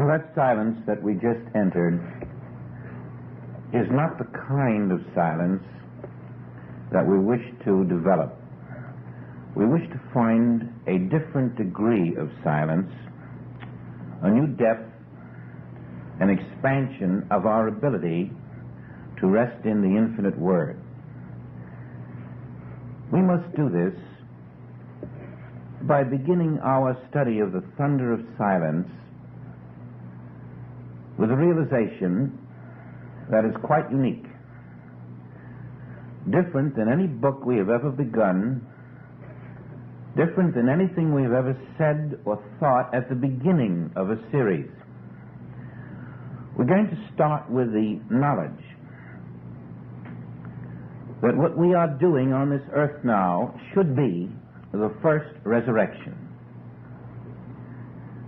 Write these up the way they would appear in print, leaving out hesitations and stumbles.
That silence that we just entered is not the kind of silence that we wish to develop. We wish to find a different degree of silence, a new depth, an expansion of our ability to rest in the infinite Word. We must do this by beginning our study of the thunder of silence with a realization that is quite unique, different than any book we have ever begun, different than anything we have ever said or thought at the beginning of a series. We're going to start with the knowledge that what we are doing on this earth now should be the first resurrection.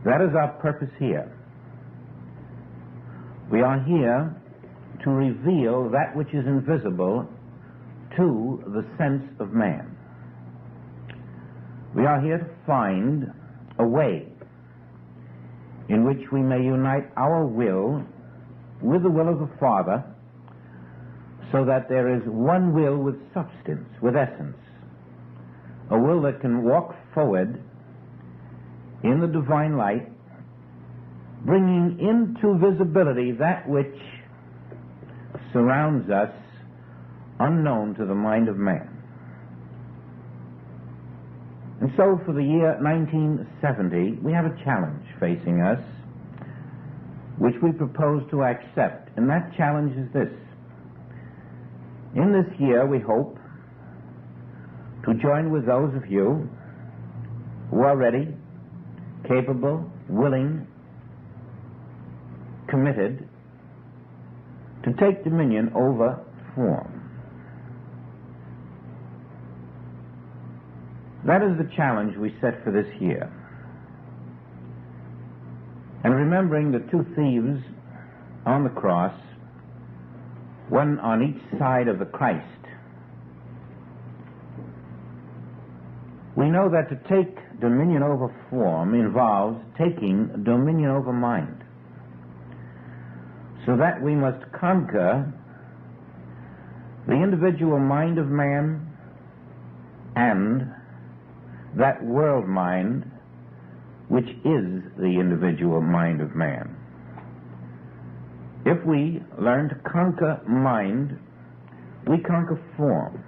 That is our purpose here. We are here to reveal that which is invisible to the sense of man. We are here to find a way in which we may unite our will with the will of the Father, so that there is one will with substance, with essence, a will that can walk forward in the divine light, bringing into visibility that which surrounds us unknown to the mind of man. And so for the year 1970, we have a challenge facing us, which we propose to accept, and that challenge is this. In this year, we hope to join with those of you who are ready, capable, willing, committed to take dominion over form. That is the challenge we set for this year. And remembering the two thieves on the cross, one on each side of the Christ, we know that to take dominion over form involves taking dominion over mind, so that we must conquer the individual mind of man and that world mind which is the individual mind of man. If we learn to conquer mind, we conquer form.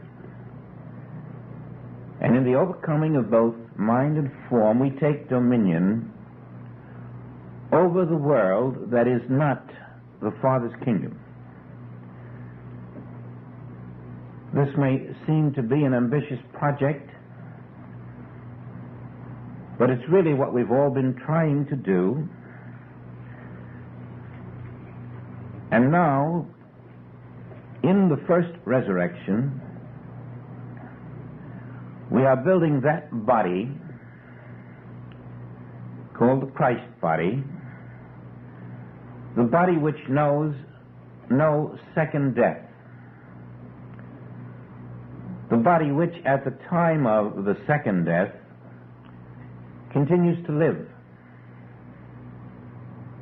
And in the overcoming of both mind and form, we take dominion over the world that is not the Father's kingdom. This may seem to be an ambitious project, but it's really what we've all been trying to do. And now, in the first resurrection, we are building that body called the Christ body, the body which knows no second death, the body which at the time of the second death continues to live,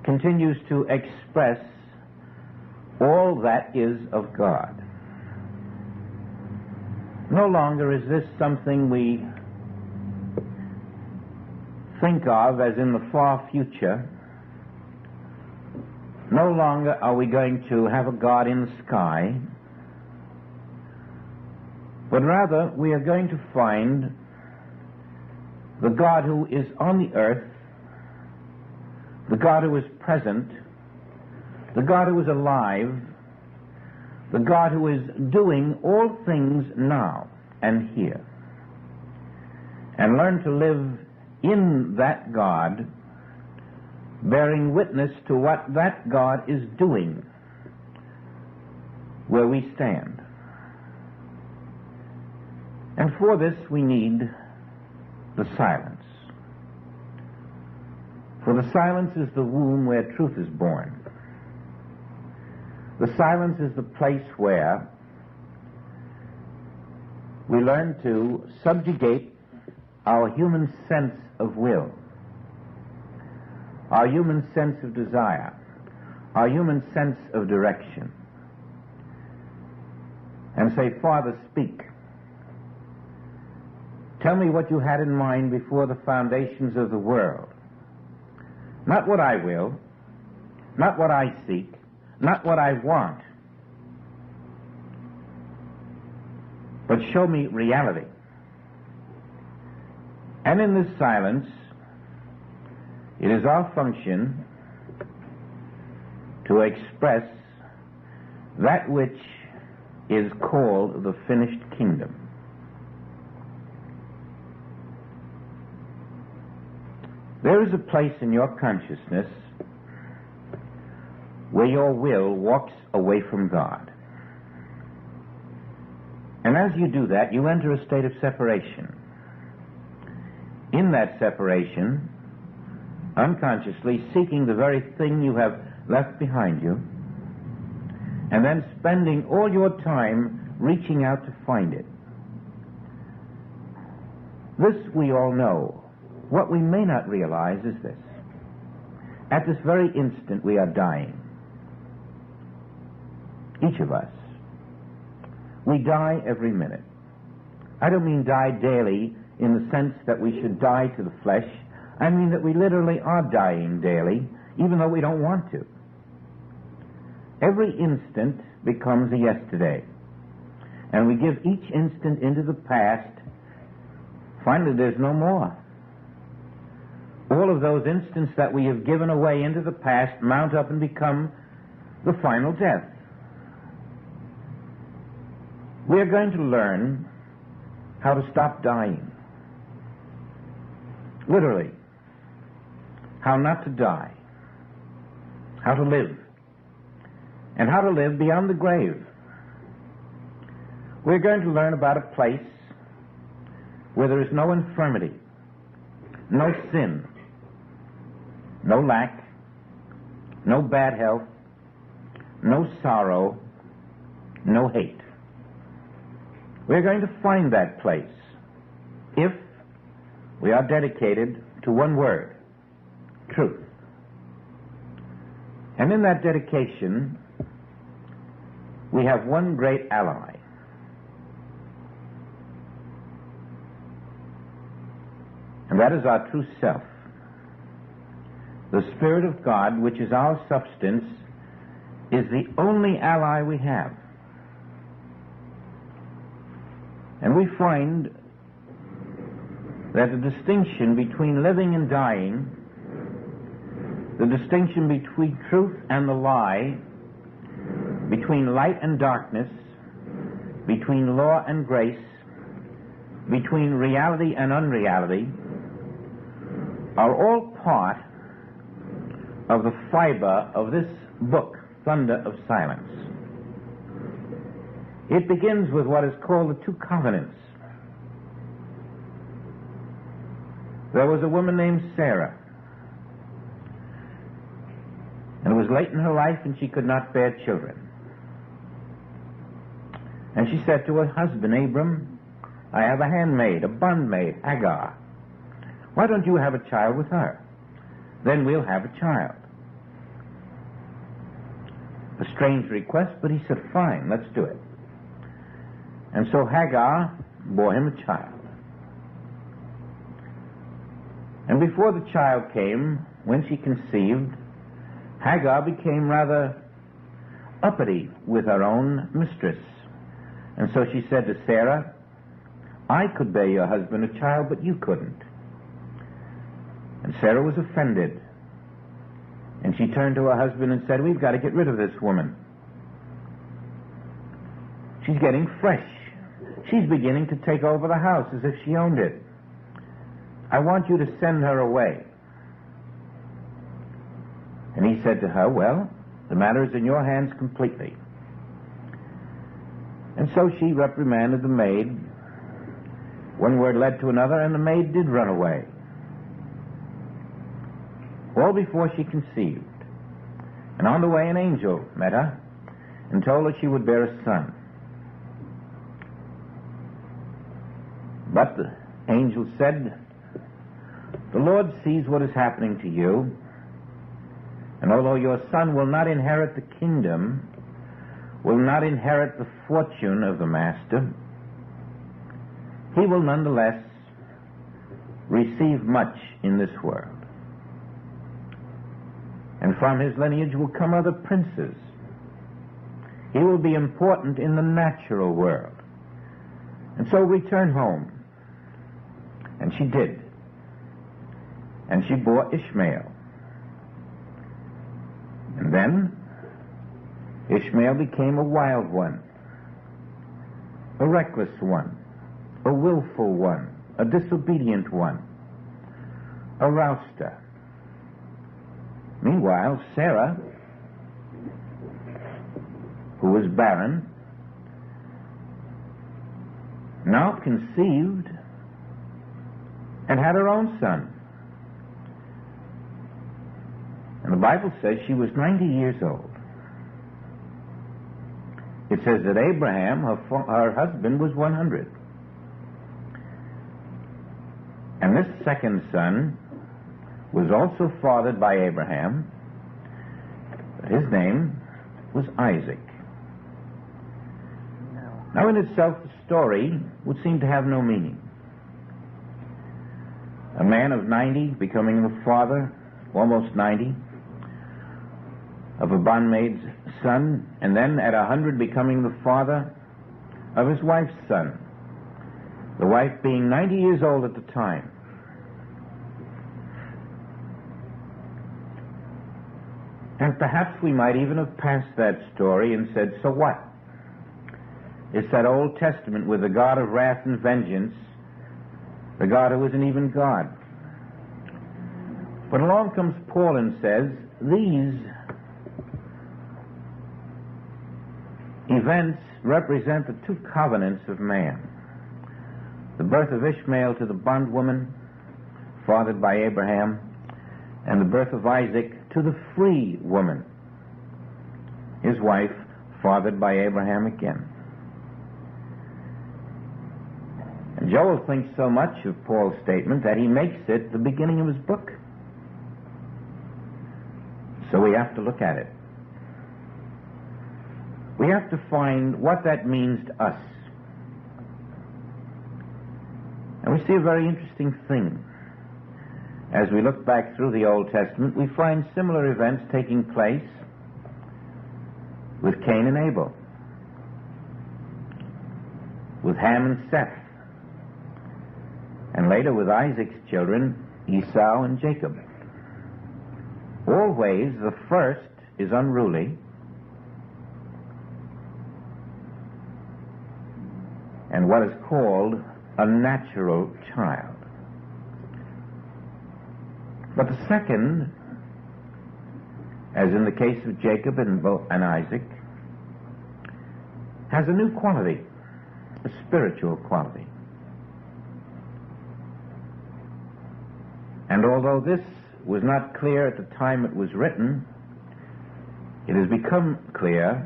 continues to express all that is of God. No longer is this something we think of as in the far future. No longer are we going to have a God in the sky, but rather we are going to find the God who is on the earth, the God who is present, the God who is alive, the God who is doing all things now and here, and learn to live in that God, bearing witness to what that God is doing where we stand. And for this we need the silence. For the silence is the womb where truth is born. The silence is the place where we learn to subjugate our human sense of will, our human sense of desire, our human sense of direction, and say, Father, speak. Tell me what you had in mind before the foundations of the world. Not what I will, not what I seek, not what I want, but show me reality. And in this silence, it is our function to express that which is called the finished kingdom. There is a place in your consciousness where your will walks away from God. And as you do that, you enter a state of separation. In that separation, unconsciously seeking the very thing you have left behind you, and then spending all your time reaching out to find it. This we all know. What we may not realize is this. At this very instant we are dying. Each of us. We die every minute. I don't mean die daily in the sense that we should die to the flesh. I mean that we literally are dying daily, even though we don't want to. Every instant becomes a yesterday. And we give each instant into the past. Finally, there's no more. All of those instants that we have given away into the past mount up and become the final death. We are going to learn how to stop dying. Literally. How not to die. How to live. And how to live beyond the grave. We're going to learn about a place where there is no infirmity, no sin, no lack, no bad health, no sorrow, no hate. We're going to find that place if we are dedicated to one word, truth. And in that dedication, we have one great ally. And that is our true self. The Spirit of God, which is our substance, is the only ally we have. And we find that the distinction between living and dying, the distinction between truth and the lie, between light and darkness, between law and grace, between reality and unreality, are all part of the fiber of this book, Thunder of Silence. It begins with what is called the two covenants. There was a woman named Sarah, and it was late in her life and she could not bear children. And she said to her husband, Abram, I have a handmaid, a bondmaid, Hagar. Why don't you have a child with her? Then we'll have a child. A strange request, but he said, fine, let's do it. And so Hagar bore him a child. And before the child came, when she conceived, Hagar became rather uppity with her own mistress. And so she said to Sarah, I could bear your husband a child, but you couldn't. And Sarah was offended. And she turned to her husband and said, we've got to get rid of this woman. She's getting fresh. She's beginning to take over the house as if she owned it. I want you to send her away. And he said to her, well, the matter is in your hands completely. And so she reprimanded the maid. One word led to another, and the maid did run away. All before she conceived. And on the way an angel met her and told her she would bear a son. But the angel said, the Lord sees what is happening to you, And although your son will not inherit the kingdom, will not inherit the fortune of the master, he will nonetheless receive much in this world. And from his lineage will come other princes. He will be important in the natural world. And so return home. And she did. And she bore Ishmael. And then Ishmael became a wild one, a reckless one, a willful one, a disobedient one, a rouster. Meanwhile, Sarah, who was barren, now conceived and had her own son. And the Bible says she was 90 years old. It says that Abraham, her husband, was 100. And this second son was also fathered by Abraham. His name was Isaac. Now in itself, the story would seem to have no meaning. A man of 90 becoming the father, almost 90, of a bondmaid's son, and then at 100 becoming the father of his wife's son, the wife being 90 years old at the time. And perhaps we might even have passed that story and said, so what? It's that Old Testament with the God of wrath and vengeance, the God who isn't even God. But along comes Paul and says, these events represent the two covenants of man. The birth of Ishmael to the bondwoman, fathered by Abraham, and the birth of Isaac to the free woman, his wife, fathered by Abraham again. And Joel thinks so much of Paul's statement that he makes it the beginning of his book. So we have to look at it. We have to find what that means to us. And we see a very interesting thing. As we look back through the Old Testament, we find similar events taking place with Cain and Abel, with Ham and Seth, and later with Isaac's children, Esau and Jacob. Always the first is unruly, and what is called a natural child. But the second, as in the case of Jacob and Isaac, has a new quality, a spiritual quality. And although this was not clear at the time it was written, it has become clear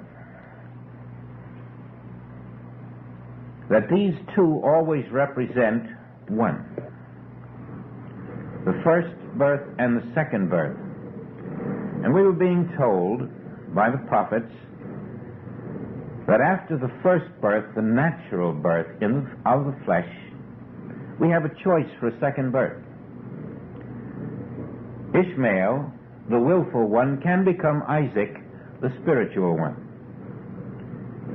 that these two always represent one. The first birth and the second birth. And we were being told by the prophets that after the first birth, the natural birth of the flesh, we have a choice for a second birth. Ishmael, the willful one, can become Isaac, the spiritual one.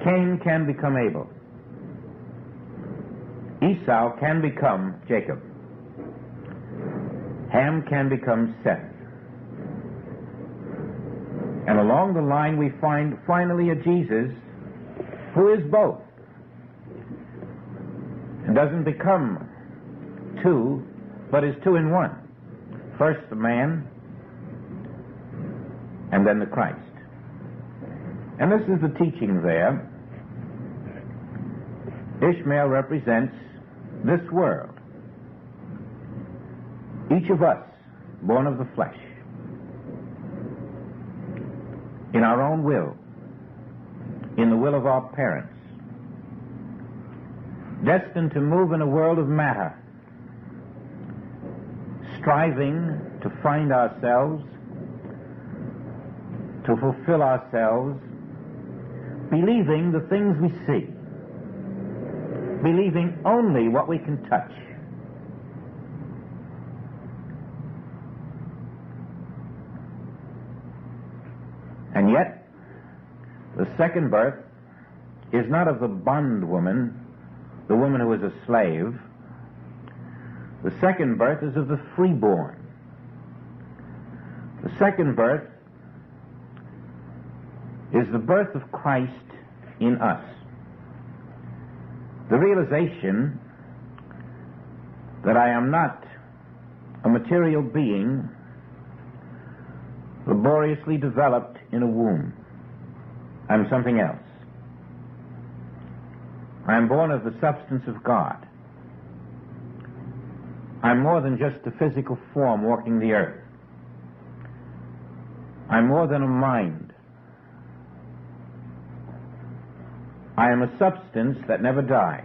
Cain can become Abel. Esau can become Jacob. Ham can become Seth. And along the line we find finally a Jesus who is both. And doesn't become two, but is two in one. First the man, and then the Christ. And this is the teaching there. Ishmael represents this world. Each of us, born of the flesh, in our own will, in the will of our parents, destined to move in a world of matter, striving to find ourselves to fulfill ourselves, believing the things we see, believing only what we can touch. And yet, the second birth is not of the bondwoman, the woman who is a slave. The second birth is of the freeborn. The second birth is the birth of Christ in us. The realization that I am not a material being laboriously developed in a womb. I'm something else. I'm born of the substance of God. I'm more than just a physical form walking the earth. I'm more than a mind. I am a substance that never dies.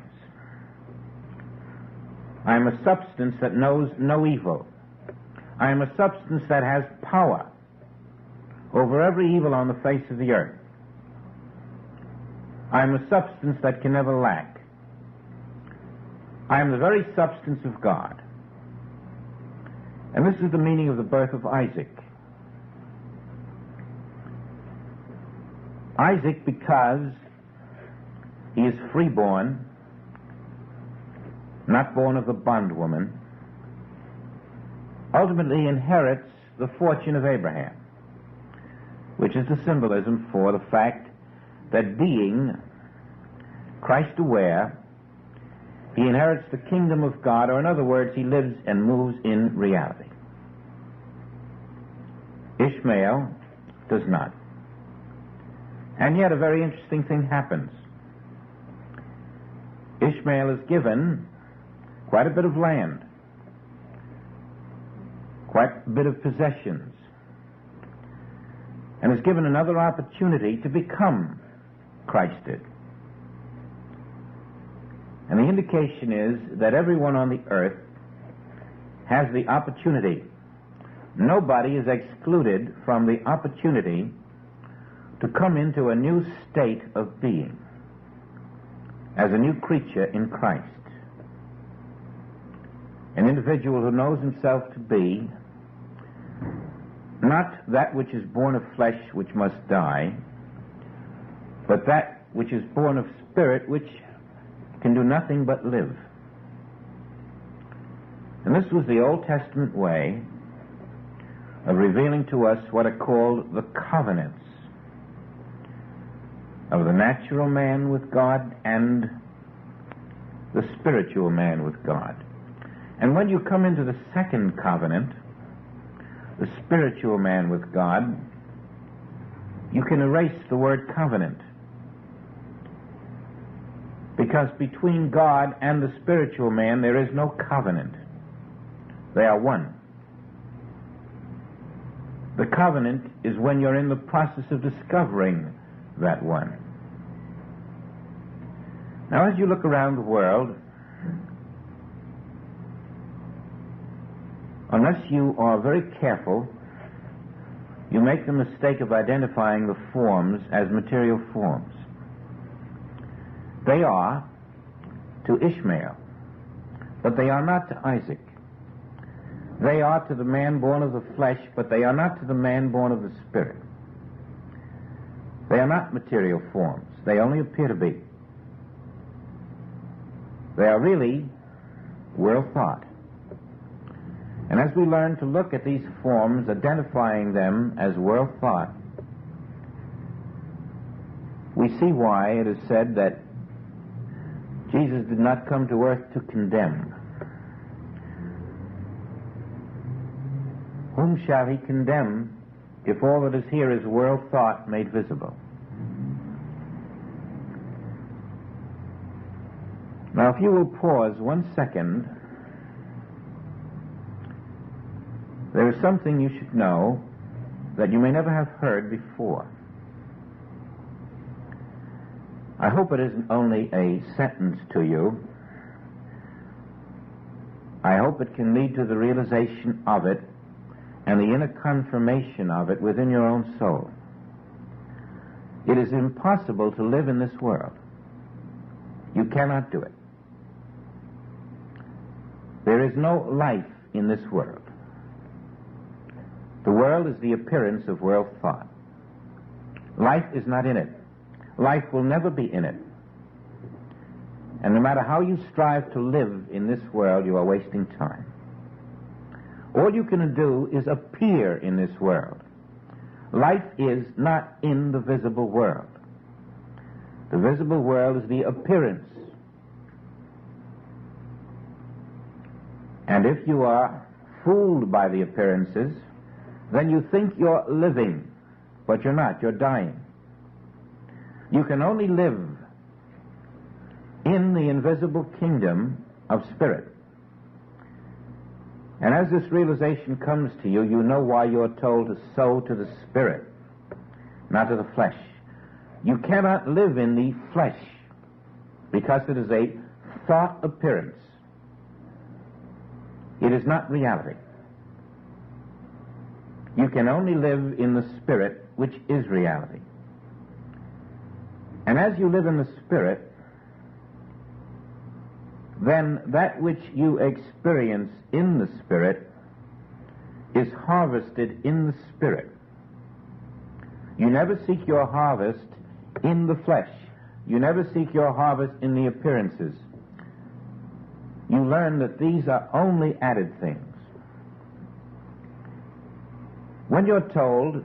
I am a substance that knows no evil. I am a substance that has power over every evil on the face of the earth. I am a substance that can never lack. I am the very substance of God. And this is the meaning of the birth of Isaac. Isaac, because he is freeborn, not born of the bondwoman, ultimately inherits the fortune of Abraham, which is the symbolism for the fact that being Christ-aware, he inherits the kingdom of God, or in other words, he lives and moves in reality. Ishmael does not. And yet a very interesting thing happens. Ishmael is given quite a bit of land, quite a bit of possessions, and is given another opportunity to become Christed. And the indication is that everyone on the earth has the opportunity. Nobody is excluded from the opportunity to come into a new state of being as a new creature in Christ. An individual who knows himself to be not that which is born of flesh which must die, but that which is born of spirit which can do nothing but live. And this was the Old Testament way of revealing to us what are called the covenants of the natural man with God and the spiritual man with God. And when you come into the second covenant, the spiritual man with God, you can erase the word covenant, because between God and the spiritual man there is no covenant. They are one. The covenant is when you're in the process of discovering that one. Now, as you look around the world, unless you are very careful, you make the mistake of identifying the forms as material forms. They are to Ishmael, but they are not to Isaac. They are to the man born of the flesh, but they are not to the man born of the spirit. They are not material forms. They only appear to be. They are really world thought. And as we learn to look at these forms, identifying them as world thought, we see why it is said that Jesus did not come to earth to condemn. Whom shall he condemn if all that is here is world thought made visible? Now, if you will pause 1 second, there is something you should know that you may never have heard before. I hope it isn't only a sentence to you. I hope it can lead to the realization of it and the inner confirmation of it within your own soul. It is impossible to live in this world. You cannot do it. There is no life in this world. The world is the appearance of world thought. Life is not in it. Life will never be in it. And no matter how you strive to live in this world, you are wasting time. All you can do is appear in this world. Life is not in the visible world. The visible world is the appearance. And if you are fooled by the appearances, then you think you're living, but you're not, you're dying. You can only live in the invisible kingdom of spirit. And as this realization comes to you, you know why you're told to sow to the spirit, not to the flesh. You cannot live in the flesh because it is a thought appearance. It is not reality. You can only live in the spirit, which is reality. And as you live in the spirit, then that which you experience in the spirit is harvested in the spirit. You never seek your harvest in the flesh. You never seek your harvest in the appearances. You learn that these are only added things. When you're told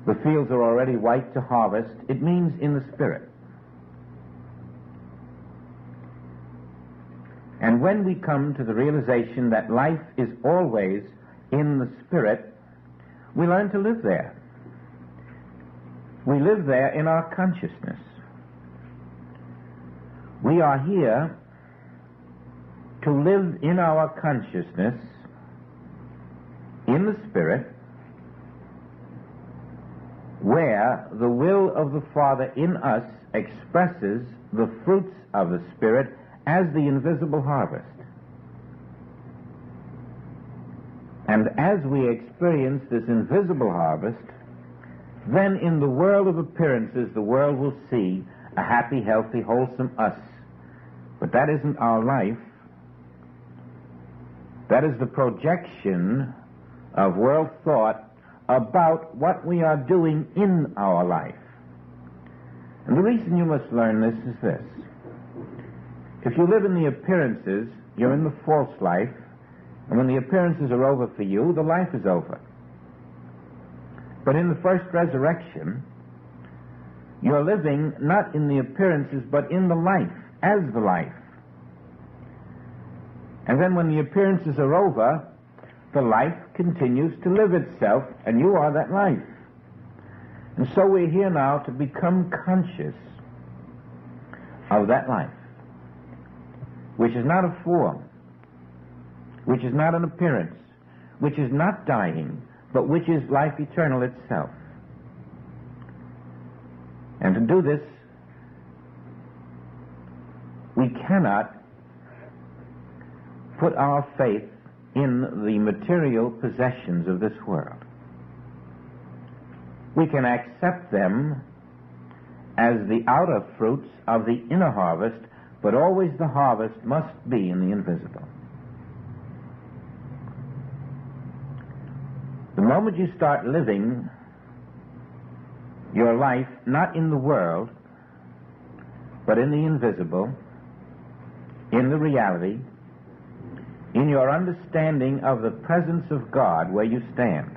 the fields are already white to harvest, it means in the spirit. And when we come to the realization that life is always in the spirit, we learn to live there. We live there in our consciousness. We are here to live in our consciousness, in the spirit, where the will of the Father in us expresses the fruits of the Spirit as the invisible harvest. And as we experience this invisible harvest, then in the world of appearances, the world will see a happy, healthy, wholesome us. But that isn't our life. That is the projection of world thought about what we are doing in our life. And the reason you must learn this is this. If you live in the appearances, you're in the false life, and when the appearances are over for you, the life is over. But in the first resurrection, you're living not in the appearances, but in the life, as the life. And then when the appearances are over, the life continues to live itself, and you are that life. And so we're here now to become conscious of that life, which is not a form, which is not an appearance, which is not dying, but which is life eternal itself. And to do this, we cannot put our faith in the material possessions of this world. We can accept them as the outer fruits of the inner harvest, but always the harvest must be in the invisible. The moment you start living your life not in the world, but in the invisible, in the reality, in your understanding of the presence of God where you stand,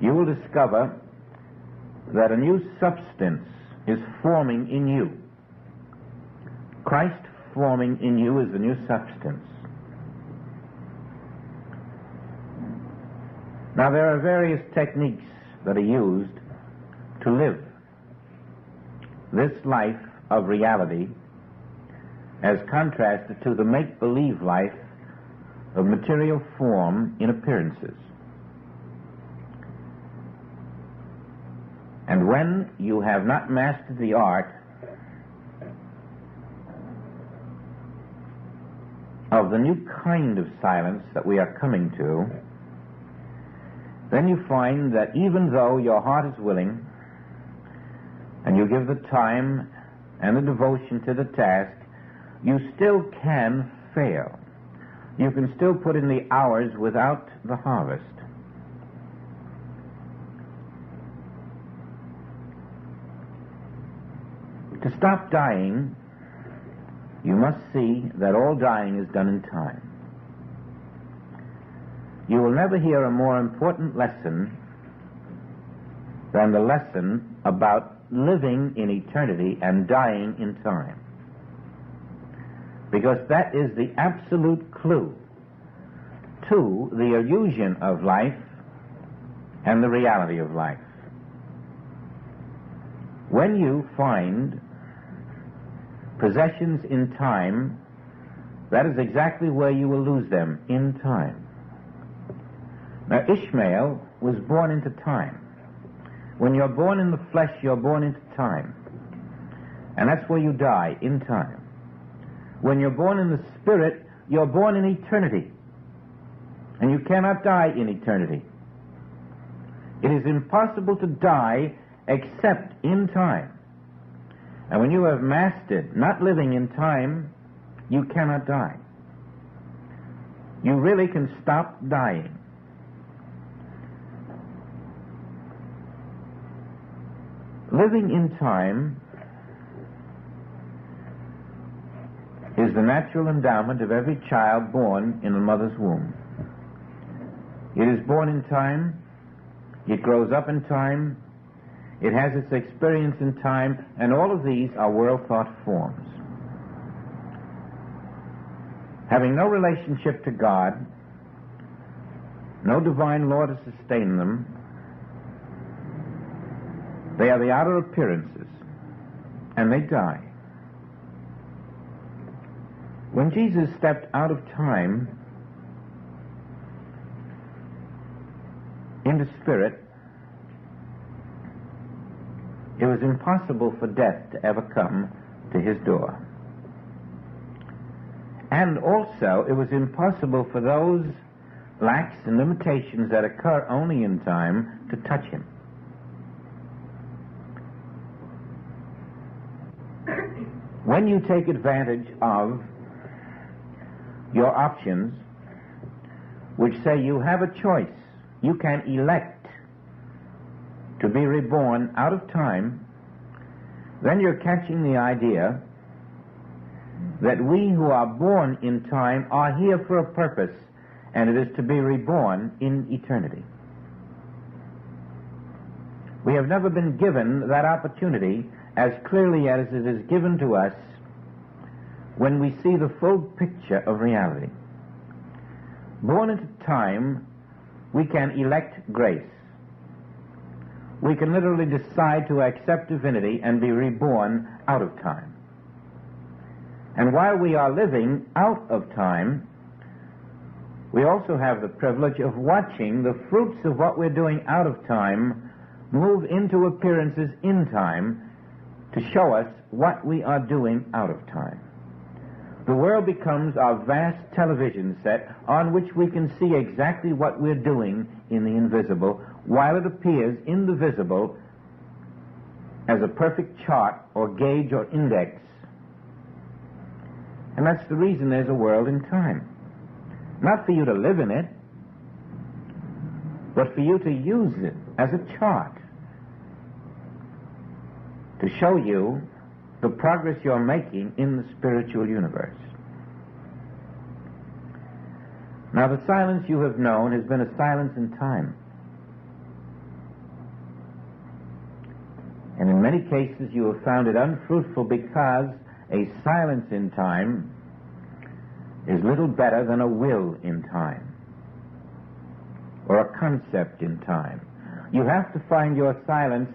you will discover that a new substance is forming in you. Christ forming in you is the new substance. Now, there are various techniques that are used to live this life of reality as contrasted to the make-believe life of material form in appearances. And when you have not mastered the art of the new kind of silence that we are coming to, then you find that even though your heart is willing, and you give the time and the devotion to the task, you still can fail. You can still put in the hours without the harvest. To stop dying, you must see that all dying is done in time. You will never hear a more important lesson than the lesson about living in eternity and dying in time. Because that is the absolute clue to the illusion of life and the reality of life. When you find possessions in time, that is exactly where you will lose them, in time. Now, Ishmael was born into time. When you're born in the flesh, you're born into time. And that's where you die, in time. When you're born in the Spirit, you're born in eternity. And you cannot die in eternity. It is impossible to die except in time. And when you have mastered not living in time, you cannot die. You really can stop dying. Living in time is the natural endowment of every child born in a mother's womb. It is born in time, it grows up in time, it has its experience in time, and all of these are world-thought forms. Having no relationship to God, no divine law to sustain them, they are the outer appearances, and they die. When Jesus stepped out of time into spirit, it was impossible for death to ever come to his door. And also, it was impossible for those lacks and limitations that occur only in time to touch him. When you take advantage of your options, which say you have a choice, you can elect to be reborn out of time, then you're catching the idea that we who are born in time are here for a purpose, and it is to be reborn in eternity. We have never been given that opportunity as clearly as it is given to us when we see the full picture of reality. Born into time, we can elect grace. We can literally decide to accept divinity and be reborn out of time. And while we are living out of time, we also have the privilege of watching the fruits of what we're doing out of time move into appearances in time to show us what we are doing out of time. The world becomes our vast television set on which we can see exactly what we're doing in the invisible, while it appears in the visible as a perfect chart or gauge or index. And that's the reason there's a world in time. Not for you to live in it, but for you to use it as a chart to show you the progress you're making in the spiritual universe. Now, the silence you have known has been a silence in time. And in many cases you have found it unfruitful because a silence in time is little better than a will in time or a concept in time. You have to find your silence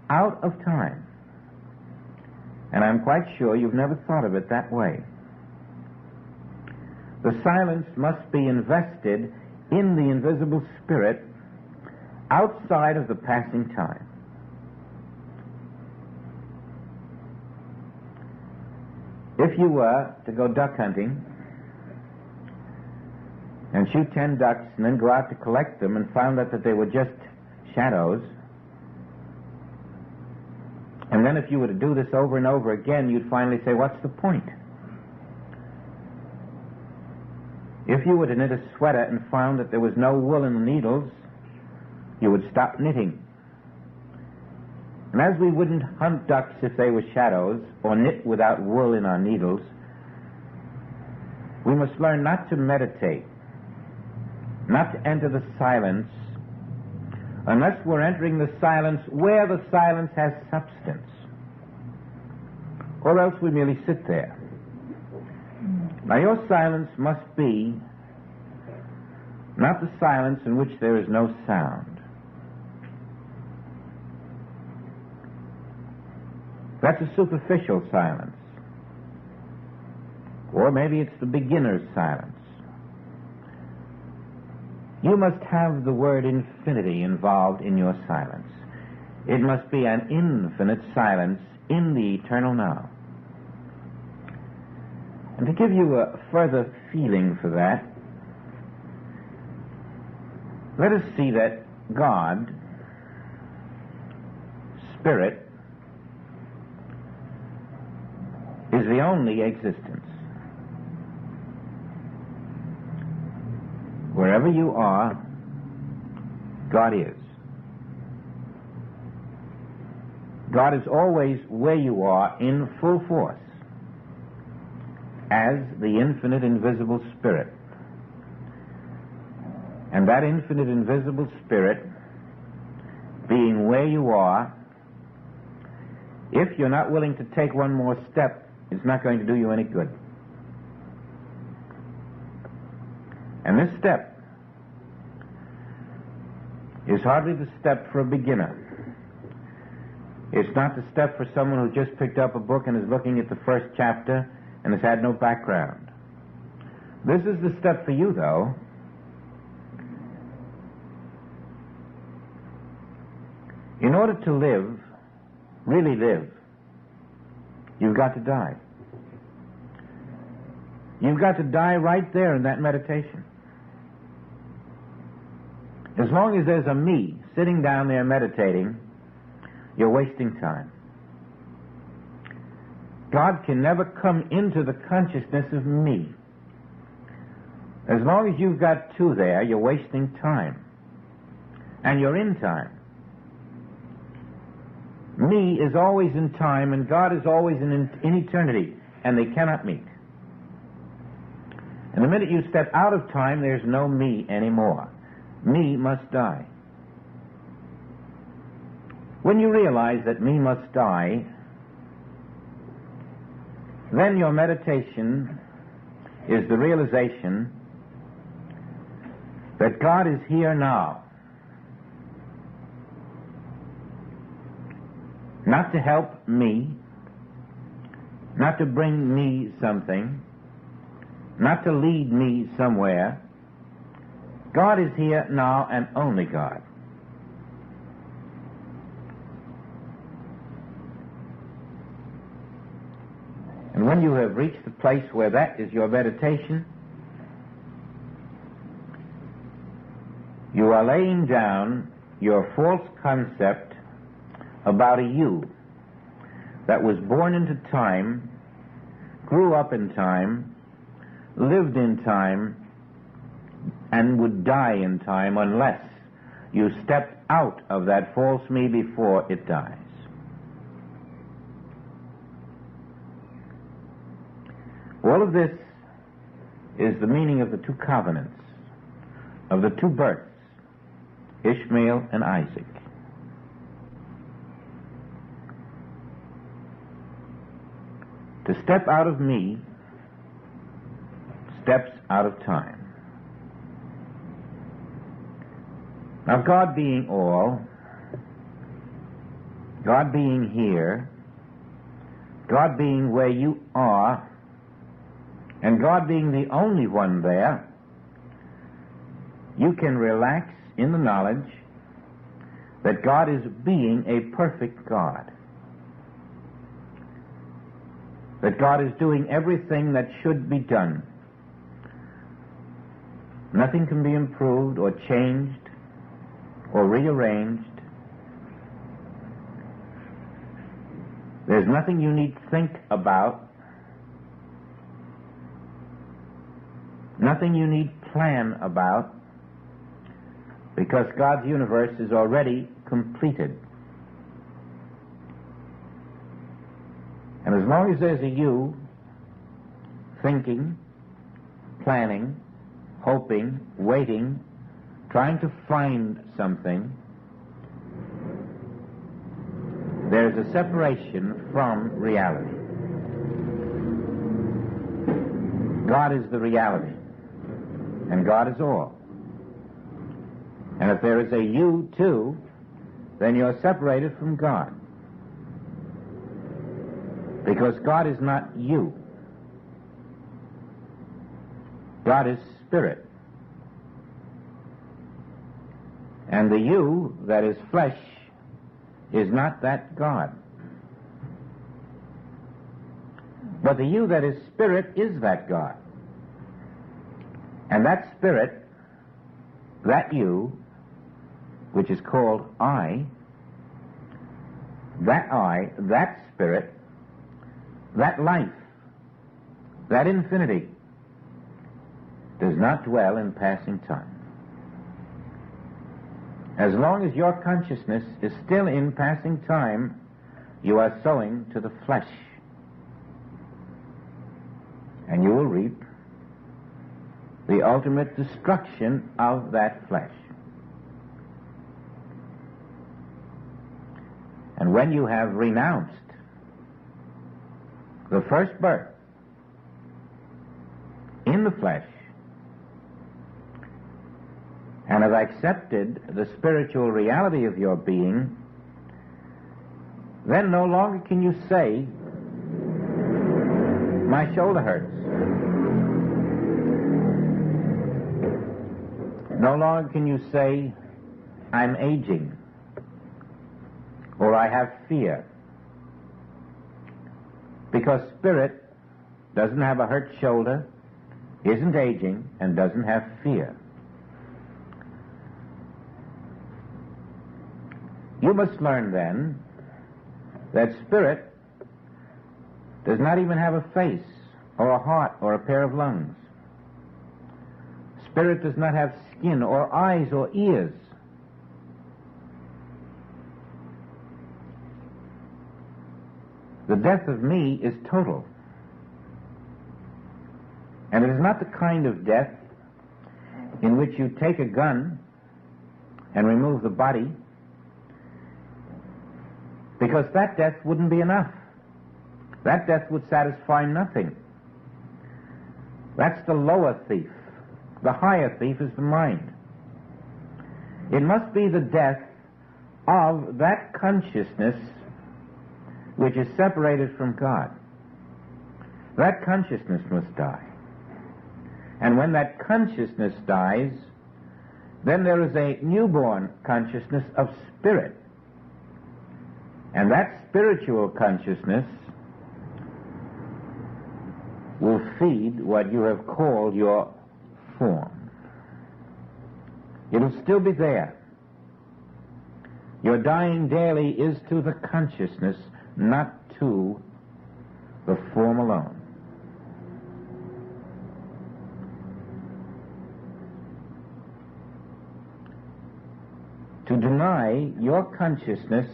out of time. And I'm quite sure you've never thought of it that way. The silence must be invested in the invisible spirit outside of the passing time. If you were to go duck hunting and shoot 10 ducks and then go out to collect them and found out that they were just shadows, and then if you were to do this over and over again, you'd finally say, what's the point? If you were to knit a sweater and found that there was no wool in the needles, you would stop knitting. And as we wouldn't hunt ducks if they were shadows, or knit without wool in our needles, we must learn not to meditate, not to enter the silence, unless we're entering the silence where the silence has substance, or else we merely sit there. Now your silence must be not the silence in which there is no sound. That's a superficial silence. Or maybe it's the beginner's silence. You must have the word infinity involved in your silence. It must be an infinite silence in the eternal now. And to give you a further feeling for that, let us see that God, Spirit, is the only existence. Wherever you are, God is. God is always where you are in full force, as the infinite invisible Spirit. And that infinite invisible Spirit, being where you are, if you're not willing to take one more step, it's not going to do you any good. And this step is hardly the step for a beginner. It's not the step for someone who just picked up a book and is looking at the first chapter and has had no background. This is the step for you, though. In order to live, really live, you've got to die. You've got to die right there in that meditation. As long as there's a me sitting down there meditating, you're wasting time. God can never come into the consciousness of me. As long as you've got two there, you're wasting time. And you're in time. Me is always in time, and God is always in eternity, and they cannot meet. And the minute you step out of time, there's no me anymore. Me must die. When you realize that me must die, then your meditation is the realization that God is here now. Not to help me, not to bring me something, not to lead me somewhere. God is here now, and only God. And when you have reached the place where that is your meditation, you are laying down your false concept about a you that was born into time, grew up in time, lived in time, and would die in time unless you step out of that false me before it dies. All of this is the meaning of the two covenants, of the two births, Ishmael and Isaac. To step out of me steps out of time. Now, God being all, God being here, God being where you are, and God being the only one there, you can relax in the knowledge that God is being a perfect God. That God is doing everything that should be done. Nothing can be improved or changed or rearranged. There's nothing you need think about, nothing you need plan about, because God's universe is already completed. And as long as there's a you thinking, planning, hoping, waiting, trying to find something, there's a separation from reality. God is the reality, and God is all. And if there is a you too, then you're separated from God. Because God is not you. God is spirit. And the you that is flesh is not that God. But the you that is spirit is that God. And that spirit, that you, which is called I, that spirit, that life, that infinity, does not dwell in passing time. As long as your consciousness is still in passing time, you are sowing to the flesh. And you will reap the ultimate destruction of that flesh. And when you have renounced the first birth in the flesh, and have accepted the spiritual reality of your being, then no longer can you say, my shoulder hurts. No longer can you say, I'm aging, or I have fear. Because spirit doesn't have a hurt shoulder, isn't aging, and doesn't have fear. You must learn then that spirit does not even have a face or a heart or a pair of lungs. Spirit does not have skin or eyes or ears. The death of me is total. And it is not the kind of death in which you take a gun and remove the body, because that death wouldn't be enough. That death would satisfy nothing. That's the lower thief. The higher thief is the mind. It must be the death of that consciousness which is separated from God. That consciousness must die. And when that consciousness dies, then there is a newborn consciousness of spirit. And that spiritual consciousness will feed what you have called your form. It'll still be there. Your dying daily is to the consciousness, not to the form alone. To deny your consciousness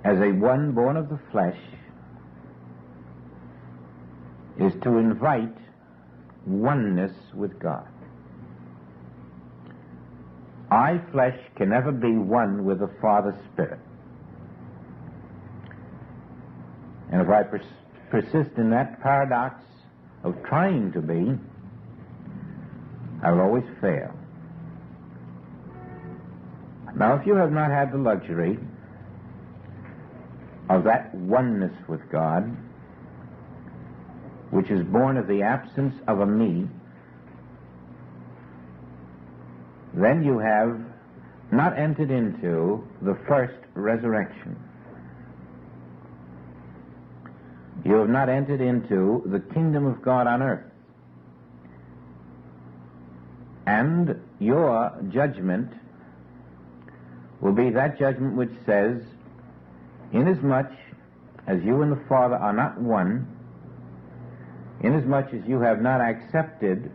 as a one born of the flesh is to invite oneness with God. I, flesh, can never be one with the Father Spirit. And if I persist in that paradox of trying to be, I will always fail. Now, if you have not had the luxury of that oneness with God, which is born of the absence of a me, then you have not entered into the first resurrection. You have not entered into the kingdom of God on earth. And your judgment will be that judgment which says, inasmuch as you and the Father are not one, inasmuch as you have not accepted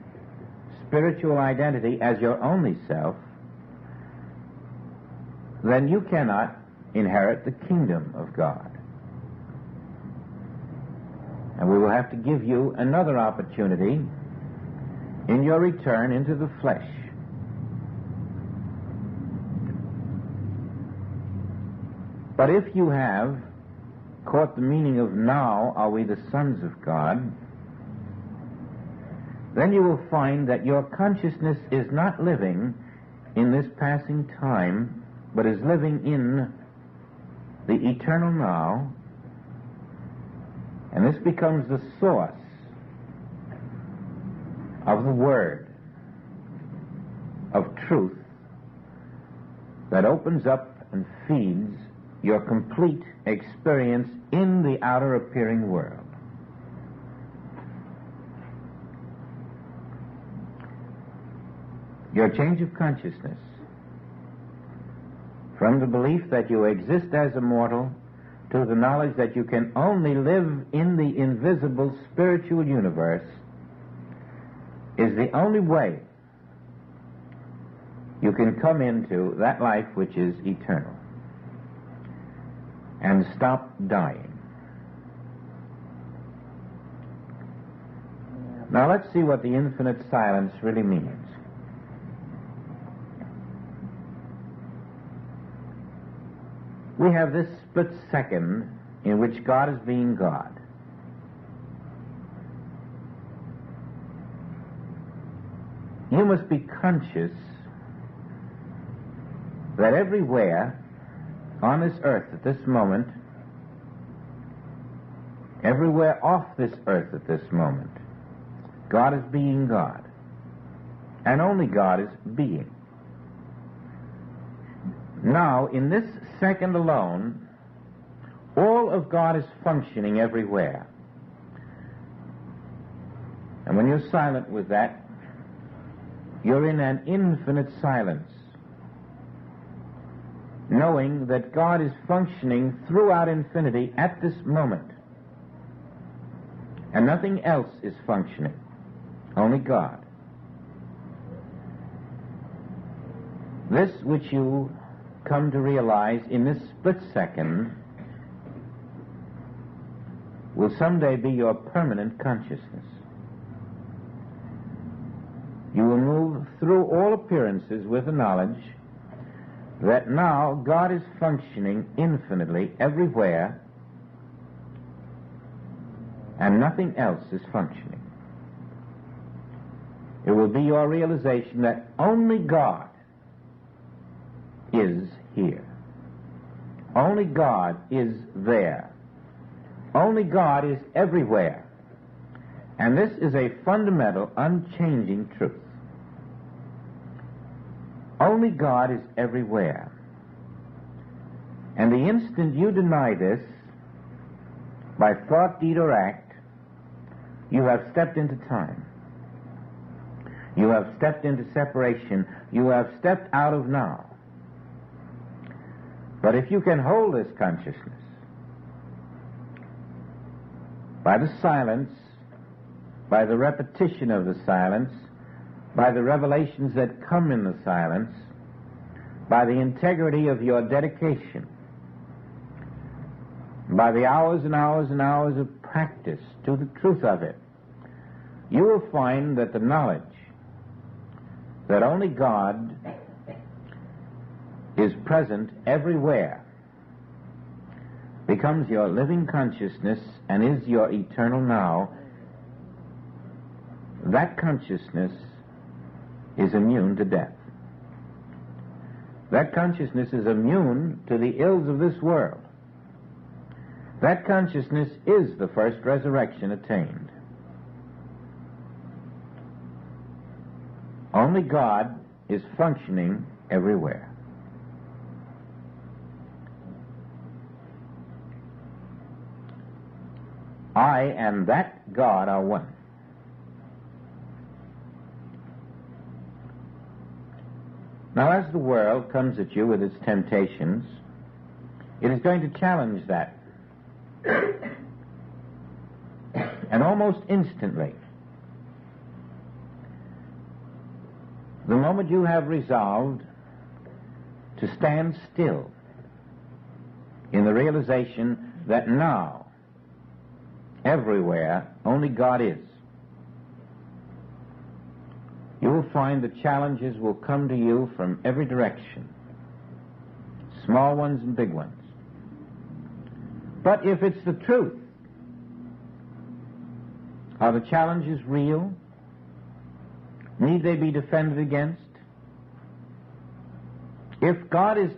spiritual identity as your only self, then you cannot inherit the kingdom of God. And we will have to give you another opportunity in your return into the flesh. But if you have caught the meaning of now are we the sons of God, then you will find that your consciousness is not living in this passing time, but is living in the eternal now, and this becomes the source of the Word of truth that opens up and feeds your complete experience in the outer appearing world. Your change of consciousness from the belief that you exist as a mortal to the knowledge that you can only live in the invisible spiritual universe is the only way you can come into that life which is eternal and stop dying. Now let's see what the infinite silence really means. We have this split second in which God is being God. You must be conscious that everywhere on this earth at this moment, everywhere off this earth at this moment, God is being God. And only God is being. Now, in this second alone, all of God is functioning everywhere. And when you're silent with that, you're in an infinite silence, knowing that God is functioning throughout infinity at this moment. And nothing else is functioning, only God. This which you come to realize in this split second will someday be your permanent consciousness. You will move through all appearances with the knowledge that now God is functioning infinitely everywhere and nothing else is functioning. It will be your realization that only God is here. Only God is there. Only God is everywhere. And this is a fundamental, unchanging truth. Only God is everywhere. And the instant you deny this, by thought, deed, or act, you have stepped into time. You have stepped into separation. You have stepped out of now. But if you can hold this consciousness by the silence, by the repetition of the silence, by the revelations that come in the silence, by the integrity of your dedication, by the hours and hours and hours of practice to the truth of it, you will find that the knowledge that only God is present everywhere becomes your living consciousness and is your eternal now. That consciousness is immune to death. That consciousness is immune to the ills of this world. That consciousness is the first resurrection attained. Only God is functioning everywhere. I and that God are one. Now, as the world comes at you with its temptations, it is going to challenge that. And almost instantly, the moment you have resolved to stand still in the realization that now, everywhere, only God is, you will find the challenges will come to you from every direction, small ones and big ones. But if it's the truth, are the challenges real? Need they be defended against? If God is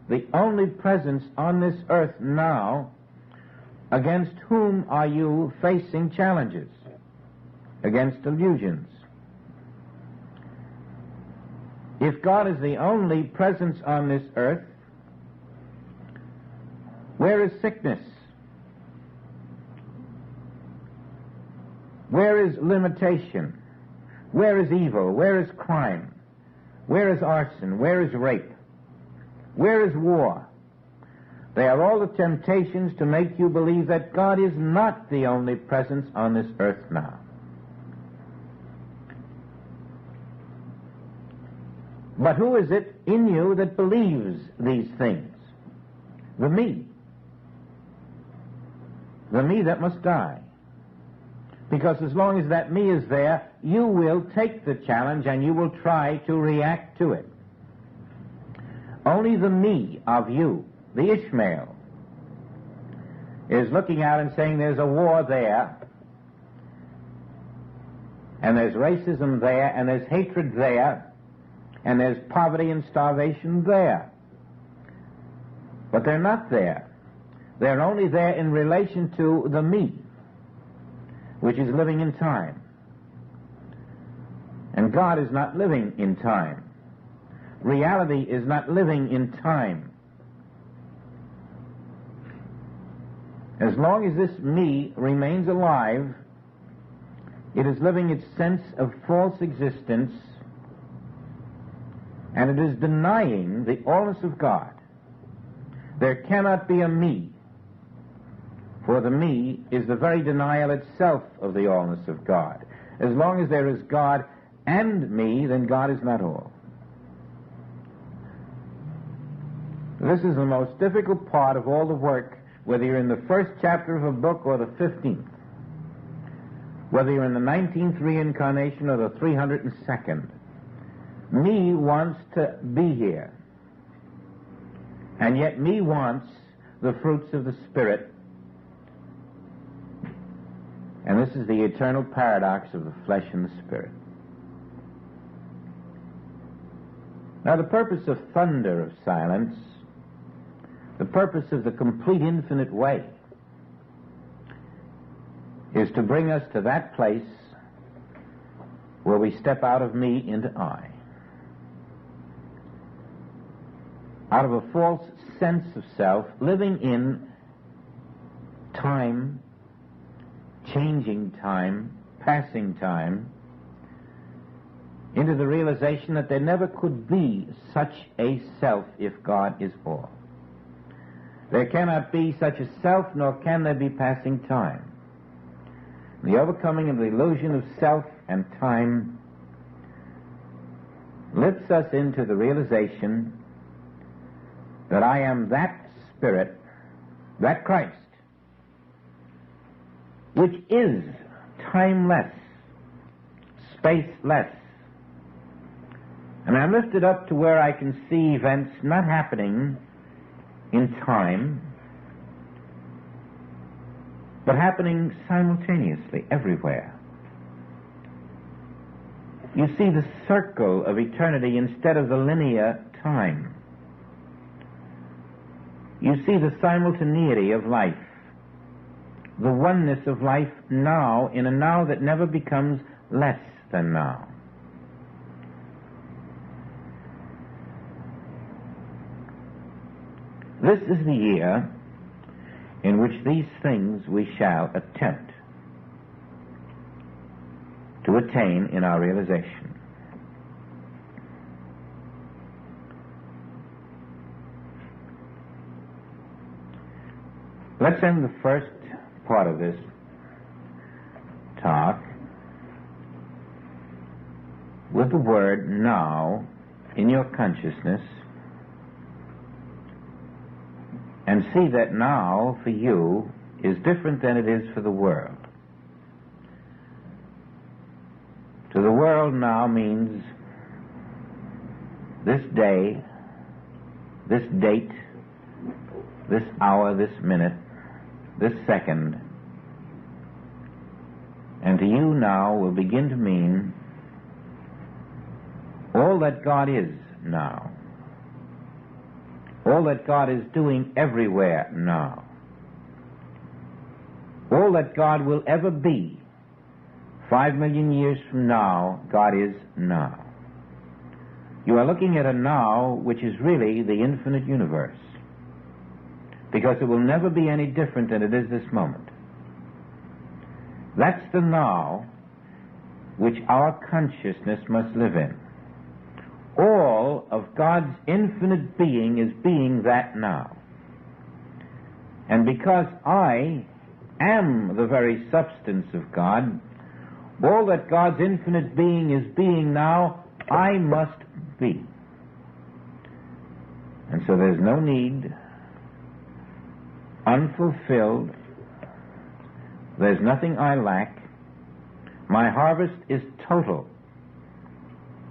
the only presence on this earth now, against whom are you facing challenges? Against illusions. If God is the only presence on this earth, where is sickness? Where is limitation? Where is evil? Where is crime? Where is arson? Where is rape? Where is war? They are all the temptations to make you believe that God is not the only presence on this earth now. But who is it in you that believes these things? The me. The me that must die. Because as long as that me is there, you will take the challenge and you will try to react to it. Only the me of you, the Ishmael, is looking out and saying there's a war there, and there's racism there, and there's hatred there, and there's poverty and starvation there. But they're not there. They're only there in relation to the me, which is living in time. And God is not living in time. Reality is not living in time. As long as this me remains alive, it is living its sense of false existence, and it is denying the allness of God. There cannot be a me, for the me is the very denial itself of the allness of God. As long as there is God and me, then God is not all. This is the most difficult part of all the work, whether you're in the first chapter of a book or the 15th, whether you're in the 19th reincarnation or the 302nd. Me wants to be here, and yet me wants the fruits of the Spirit. And this is the eternal paradox of the flesh and the spirit. Now, the purpose of thunder of silence, the purpose of the complete infinite way, is to bring us to that place where we step out of me into I. Out of a false sense of self, living in time, changing time, passing time, into the realization that there never could be such a self if God is all. There cannot be such a self, nor can there be passing time. The overcoming of the illusion of self and time lifts us into the realization that I am that Spirit, that Christ, which is timeless, spaceless. And I'm lifted up to where I can see events not happening in time, but happening simultaneously everywhere. You see the circle of eternity instead of the linear time. You see the simultaneity of life, the oneness of life now in a now that never becomes less than now. This is the year in which these things we shall attempt to attain in our realization. Let's end the first part of this talk with the word now in your consciousness, and see that now for you is different than it is for the world. To the world, now means this day, this date, this hour, this minute, this second. And to you now will begin to mean all that God is now. All that God is doing everywhere now. All that God will ever be 5 million years from now, God is now. You are looking at a now which is really the infinite universe, because it will never be any different than it is this moment. That's the now which our consciousness must live in. All of God's infinite being is being that now. And because I am the very substance of God, all that God's infinite being is being now, I must be. And so there's no need, unfulfilled, there's nothing I lack. My harvest is total,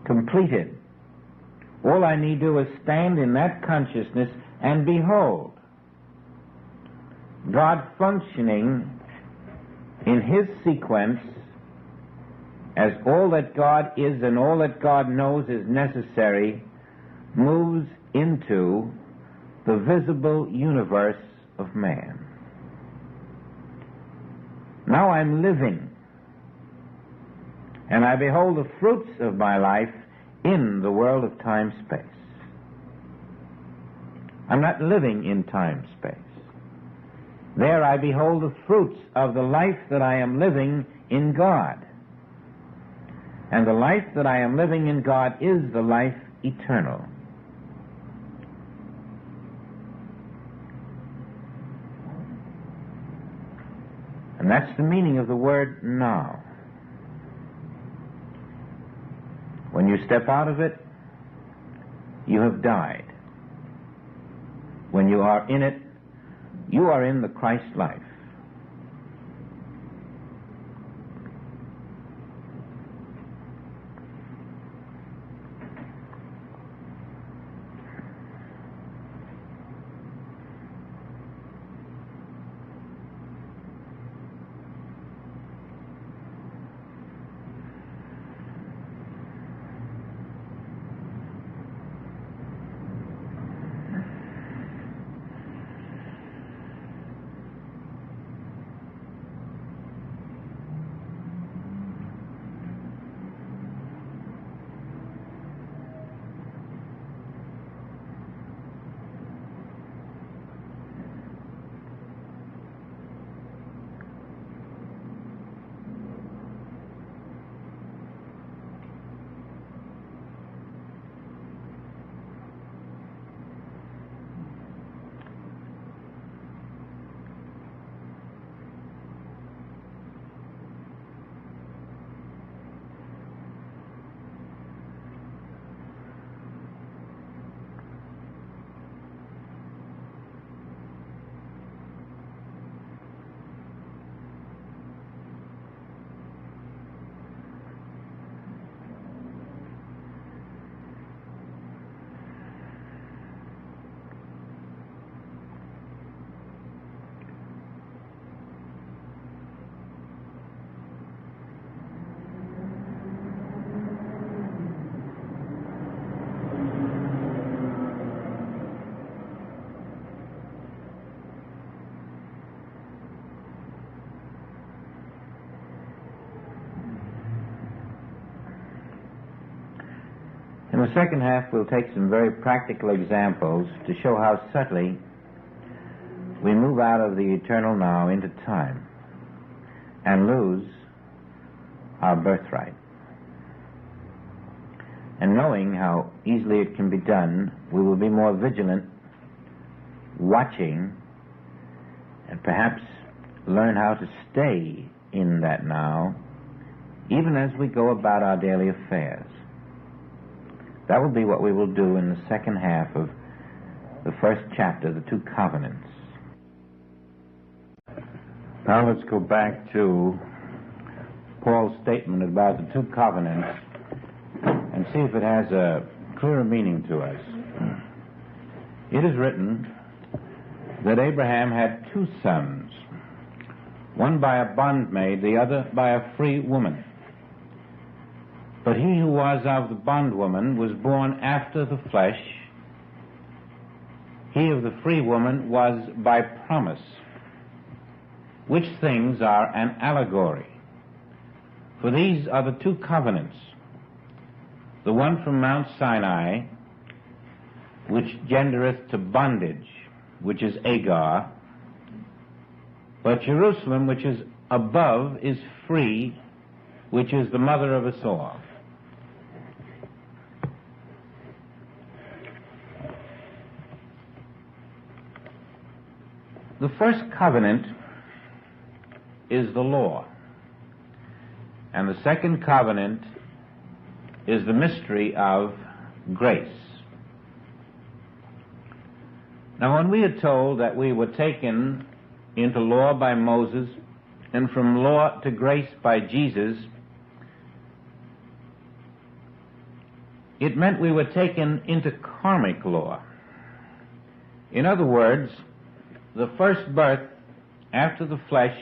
completed. All I need to do is stand in that consciousness and behold God functioning in His sequence as all that God is and all that God knows is necessary moves into the visible universe of man. Now I'm living, and I behold the fruits of my life in the world of time-space. I'm not living in time-space. There I behold the fruits of the life that I am living in God. And the life that I am living in God is the life eternal. And that's the meaning of the word now. When you step out of it, you have died. When you are in it, you are in the Christ life. In the second half, we'll take some very practical examples to show how subtly we move out of the eternal now into time and lose our birthright. And knowing how easily it can be done, we will be more vigilant, watching, and perhaps learn how to stay in that now, even as we go about our daily affairs. That will be what we will do in the second half of the first chapter, the two covenants. Now let's go back to Paul's statement about the two covenants and see if it has a clearer meaning to us. It is written that Abraham had two sons, one by a bondmaid, the other by a free woman. But he who was of the bondwoman was born after the flesh. He of the free woman was by promise, which things are an allegory. For these are the two covenants, the one from Mount Sinai, which gendereth to bondage, which is Agar, but Jerusalem, which is above, is free, which is the mother of us all. The first covenant is the law, and the second covenant is the mystery of grace. Now, when we are told that we were taken into law by Moses and from law to grace by Jesus, it meant we were taken into karmic law. In other words, the first birth after the flesh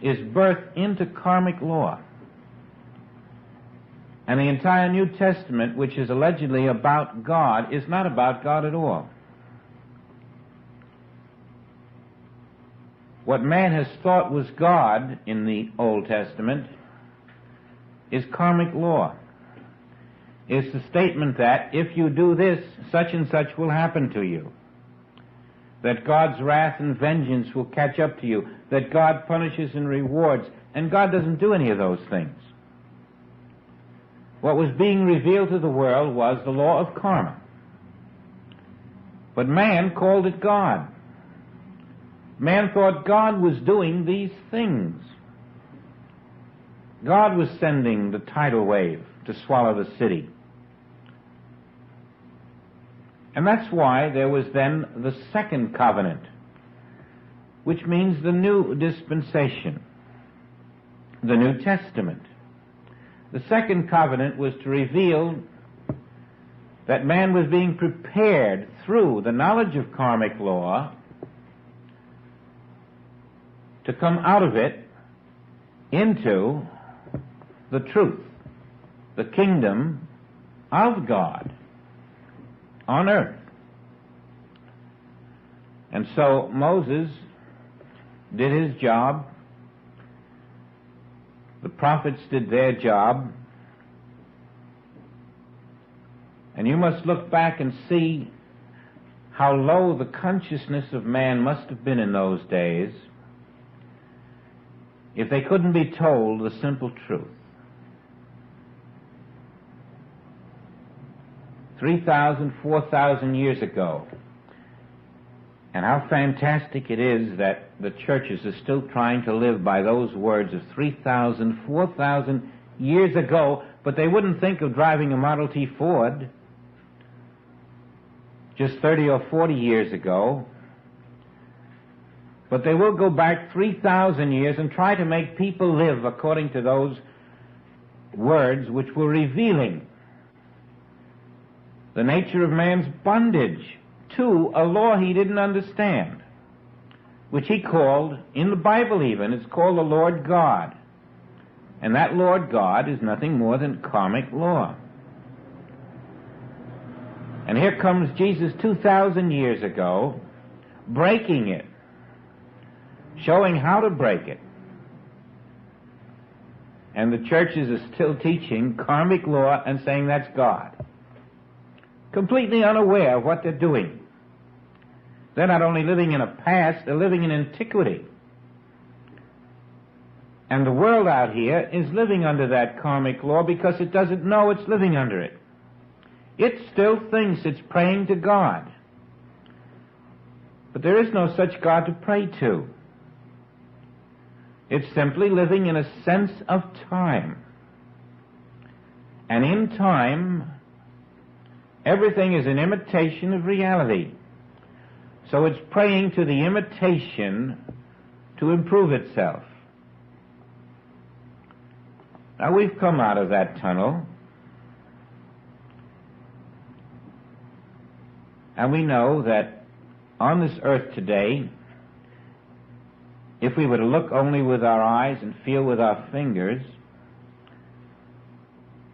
is birth into karmic law. And the entire New Testament, which is allegedly about God, is not about God at all. What man has thought was God in the Old Testament is karmic law. It's the statement that if you do this, such and such will happen to you. That God's wrath and vengeance will catch up to you. That God punishes and rewards. And God doesn't do any of those things. What was being revealed to the world was the law of karma. But man called it God. Man thought God was doing these things. God was sending the tidal wave to swallow the city. And that's why there was then the second covenant, which means the new dispensation, the New Testament. The second covenant was to reveal that man was being prepared through the knowledge of karmic law to come out of it into the truth, the kingdom of God on earth. And so Moses did his job, the prophets did their job, and you must look back and see how low the consciousness of man must have been in those days if they couldn't be told the simple truth. 3,000, 4,000 years ago. And how fantastic it is that the churches are still trying to live by those words of 3,000, 4,000 years ago, but they wouldn't think of driving a Model T Ford just 30 or 40 years ago. But they will go back 3,000 years and try to make people live according to those words which were revealing the nature of man's bondage to a law he didn't understand, which he called, in the Bible even, it's called the Lord God. And that Lord God is nothing more than karmic law. And here comes Jesus 2,000 years ago, breaking it, showing how to break it. And the churches are still teaching karmic law and saying that's God, completely unaware of what they're doing. They're not only living in a past, they're living in antiquity. And the world out here is living under that karmic law because it doesn't know it's living under it. It still thinks it's praying to God. But there is no such God to pray to. It's simply living in a sense of time. And in time, everything is an imitation of reality. So it's praying to the imitation to improve itself. Now we've come out of that tunnel, and we know that on this earth today, if we were to look only with our eyes and feel with our fingers,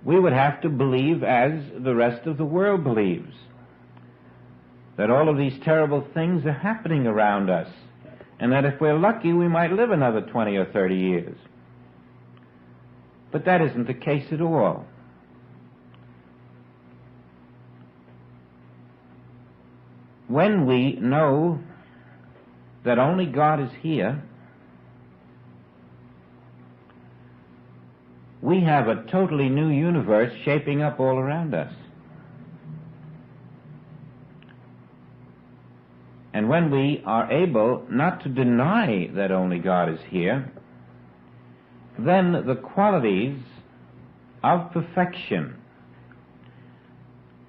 we would have to believe as the rest of the world believes, that all of these terrible things are happening around us, and that if we're lucky, we might live another 20 or 30 years. But that isn't the case at all. When we know that only God is here, we have a totally new universe shaping up all around us. And when we are able not to deny that only God is here, then the qualities of perfection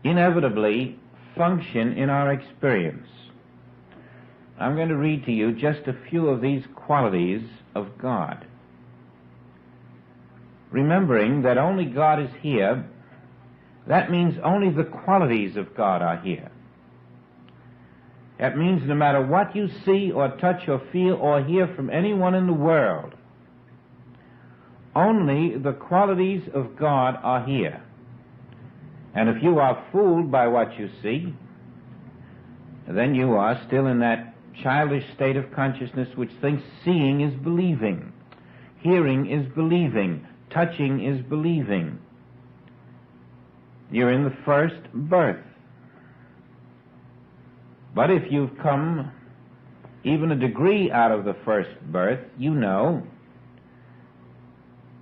inevitably function in our experience. I'm going to read to you just a few of these qualities of God. Remembering that only God is here, that means only the qualities of God are here. That means no matter what you see or touch or feel or hear from anyone in the world, only the qualities of God are here. And if you are fooled by what you see, then you are still in that childish state of consciousness which thinks seeing is believing, hearing is believing, touching is believing. You're in the first birth. But if you've come even a degree out of the first birth, you know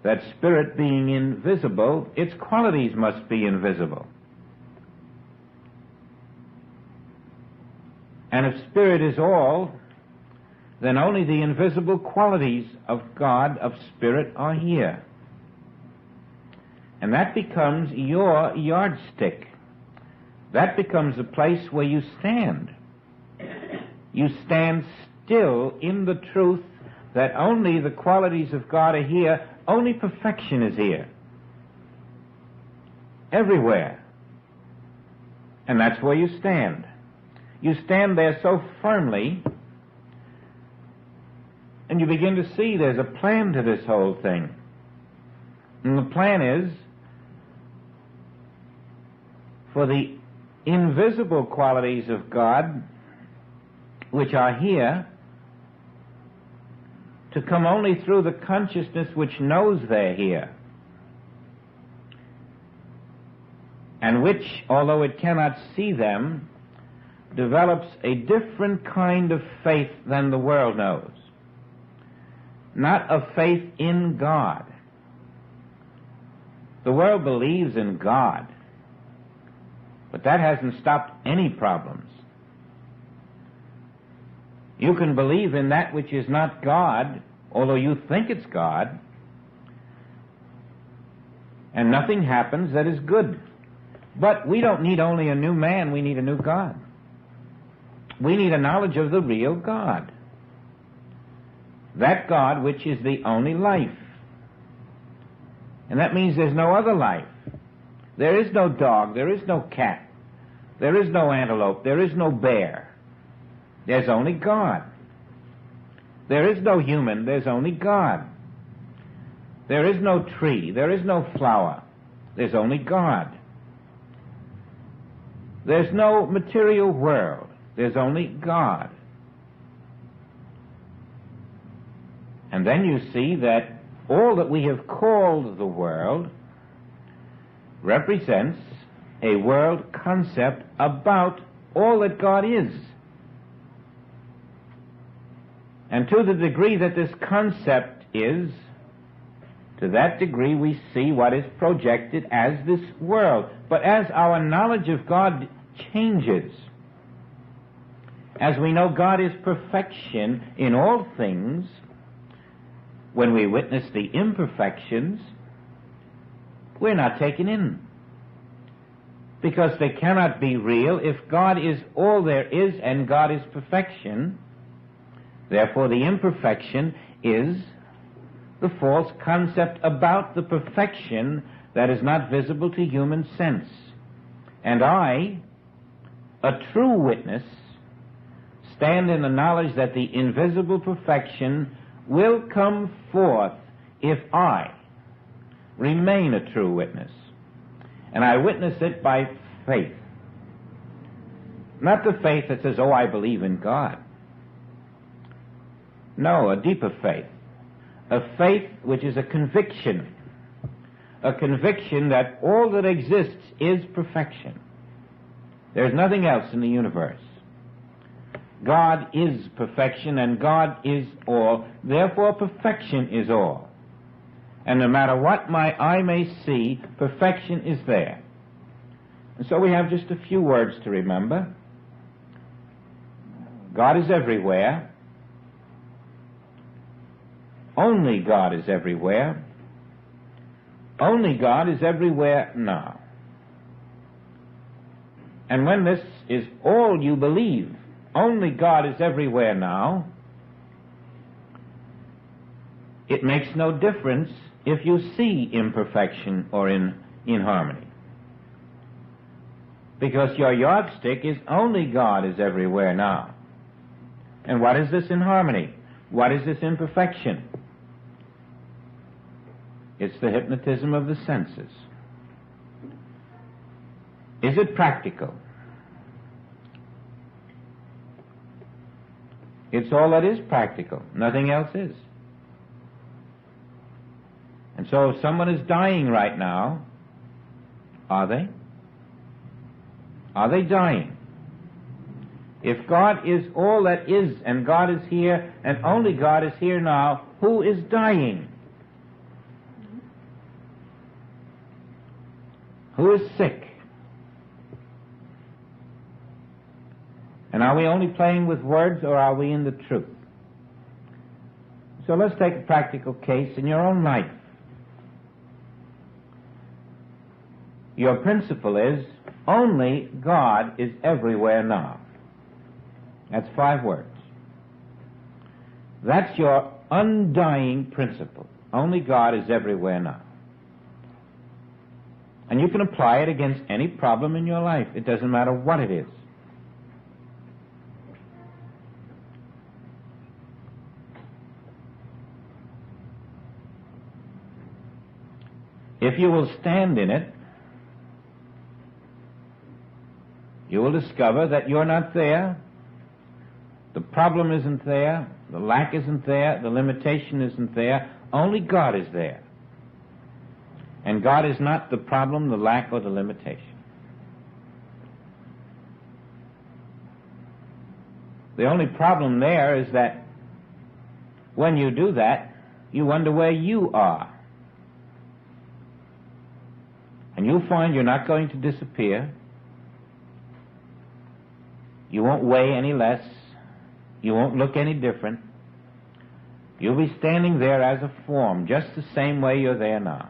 that spirit being invisible, its qualities must be invisible. And if spirit is all, then only the invisible qualities of God, of spirit, are here. And that becomes your yardstick. That becomes the place where you stand. You stand still in the truth that only the qualities of God are here, only perfection is here. Everywhere. And that's where you stand. You stand there so firmly, and you begin to see there's a plan to this whole thing. And the plan is for the invisible qualities of God, which are here, to come only through the consciousness which knows they're here, and which, although it cannot see them, develops a different kind of faith than the world knows. Not a faith in God. The world believes in God, but that hasn't stopped any problems. You can believe in that which is not God, although you think it's God, and nothing happens that is good. But we don't need only a new man, we need a new God. We need a knowledge of the real God. That God which is the only life. And that means there's no other life. There is no dog, there is no cat, there is no antelope, there is no bear. There's only God. There is no human, there's only God. There is no tree, there is no flower, there's only God. There's no material world, there's only God. And then you see that all that we have called the world represents a world concept about all that God is. And to the degree that this concept is, to that degree we see what is projected as this world. But as our knowledge of God changes, as we know God is perfection in all things, when we witness the imperfections, we're not taken in. Because they cannot be real. If God is all there is and God is perfection, therefore the imperfection is the false concept about the perfection that is not visible to human sense. And I, a true witness, stand in the knowledge that the invisible perfection will come forth if I remain a true witness. And I witness it by faith. Not the faith that says, oh, I believe in God. No, a deeper faith. A faith which is a conviction that all that exists is perfection. There's nothing else in the universe. God is perfection and God is all, therefore perfection is all. And no matter what my eye may see, perfection is there. And so we have just a few words to remember. God is everywhere. Only God is everywhere. Only God is everywhere now. And when this is all you believe, only God is everywhere now, it makes no difference if you see imperfection or inharmony. Because your yardstick is only God is everywhere now. And what is this inharmony? What is this imperfection? It's the hypnotism of the senses. Is it practical? It's all that is practical. Nothing else is. And so if someone is dying right now, are they? Are they dying? If God is all that is, and God is here, and only God is here now, who is dying? Who is sick? And are we only playing with words, or are we in the truth? So let's take a practical case in your own life. Your principle is, only God is everywhere now. That's 5 words. That's your undying principle. Only God is everywhere now. And you can apply it against any problem in your life. It doesn't matter what it is. If you will stand in it, you will discover that you're not there, the problem isn't there, the lack isn't there, the limitation isn't there, only God is there. And God is not the problem, the lack, or the limitation. The only problem there is that when you do that, you wonder where you are. And you'll find you're not going to disappear. You won't weigh any less. You won't look any different. You'll be standing there as a form, just the same way you're there now.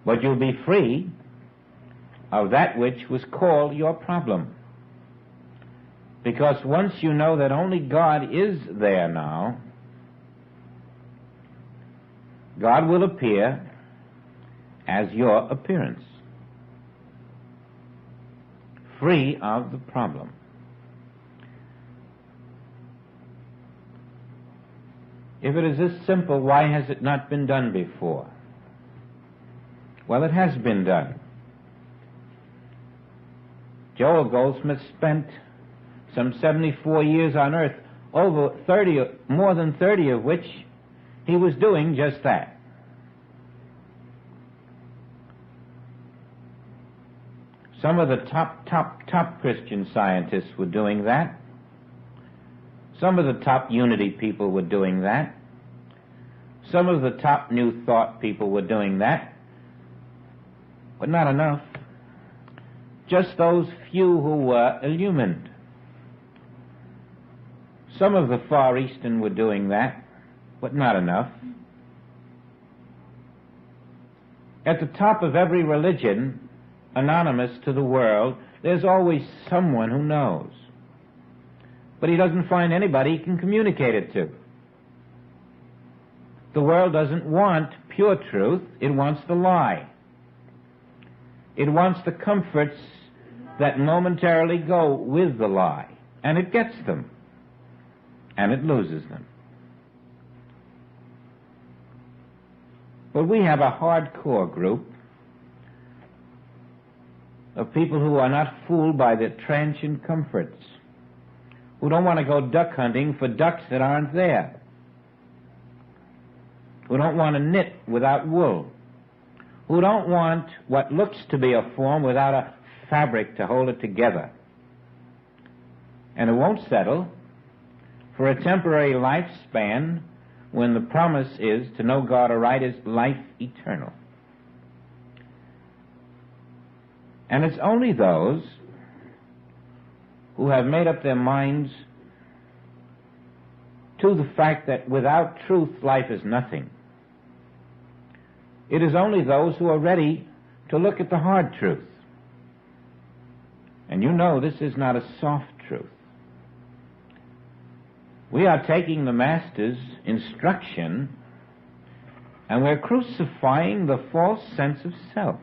But you'll be free of that which was called your problem. Because once you know that only God is there now, God will appear as your appearance, free of the problem. If it is this simple, why has it not been done before? Well, it has been done. Joel Goldsmith spent some 74 years on earth, more than 30 of which he was doing just that. Some of the top Christian scientists were doing that. Some of the top unity people were doing that. Some of the top New Thought people were doing that. But not enough. Just those few who were illumined. Some of the Far Eastern were doing that, but not enough. At the top of every religion, anonymous to the world, there's always someone who knows. But he doesn't find anybody he can communicate it to. The world doesn't want pure truth, it wants the lie. It wants the comforts that momentarily go with the lie, and it gets them, and it loses them. But we have a hardcore group of people who are not fooled by the transient comforts, who don't want to go duck hunting for ducks that aren't there, who don't want to knit without wool, who don't want what looks to be a form without a fabric to hold it together, and who won't settle for a temporary lifespan when the promise is to know God aright is life eternal. And it's only those who have made up their minds to the fact that without truth life is nothing. It is only those who are ready to look at the hard truth. And you know this is not a soft truth. We are taking the Master's instruction and we're crucifying the false sense of self.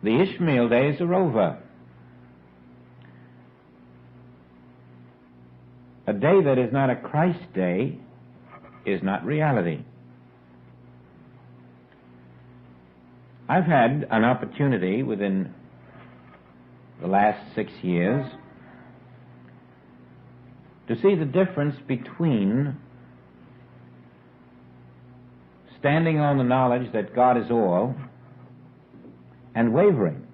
The Ishmael days are over. A day that is not a Christ day is not reality. I've had an opportunity within the last 6 years to see the difference between standing on the knowledge that God is all and wavering,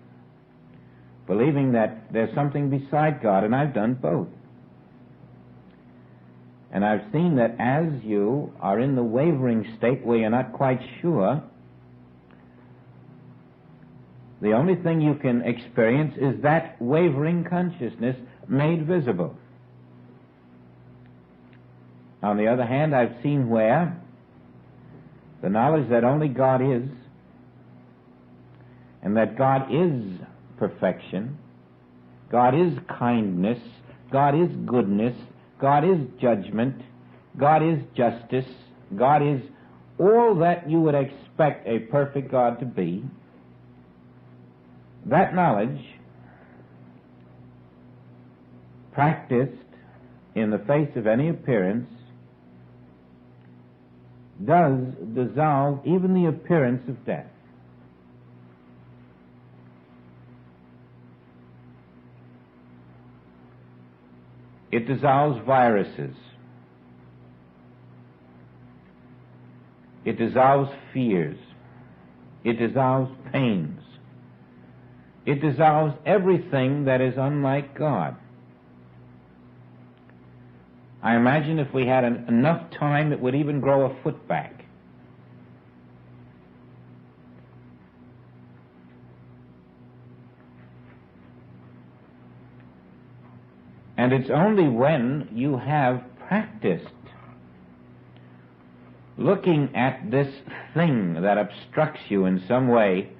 believing that there's something beside God, and I've done both. And I've seen that as you are in the wavering state where you're not quite sure, the only thing you can experience is that wavering consciousness made visible. On the other hand, I've seen where the knowledge that only God is, and that God is perfection, God is kindness, God is goodness, God is judgment, God is justice, God is all that you would expect a perfect God to be. That knowledge, practiced in the face of any appearance, does dissolve even the appearance of death. It dissolves viruses. It dissolves fears. It dissolves pains. It dissolves everything that is unlike God. I imagine if we had enough time, it would even grow a foot back. And it's only when you have practiced looking at this thing that obstructs you in some way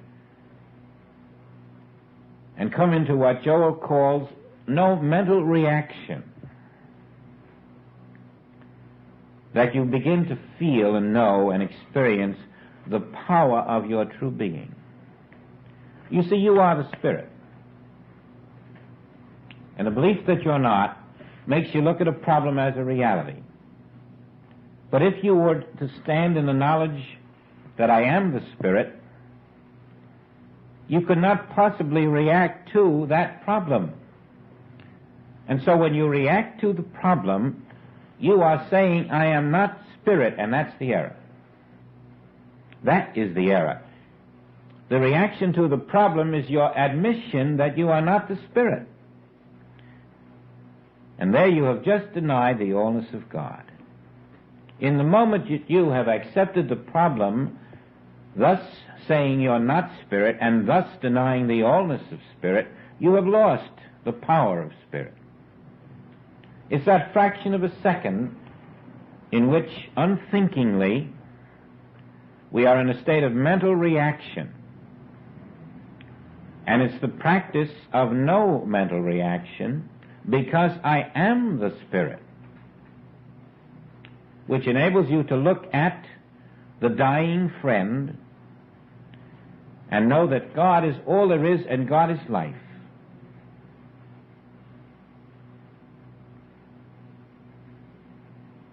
and come into what Joel calls no mental reaction, that you begin to feel and know and experience the power of your true being. You see, you are the Spirit. And the belief that you're not makes you look at a problem as a reality. But if you were to stand in the knowledge that I am the Spirit, you could not possibly react to that problem. And so when you react to the problem, you are saying, I am not Spirit, and that's the error. That is the error. The reaction to the problem is your admission that you are not the Spirit. And there you have just denied the allness of God. In the moment that you have accepted the problem thus saying you're not spirit, and thus denying the allness of spirit, you have lost the power of spirit. It's that fraction of a second in which unthinkingly we are in a state of mental reaction. And it's the practice of no mental reaction, because I am the Spirit, which enables you to look at the dying friend and know that God is all there is and God is life.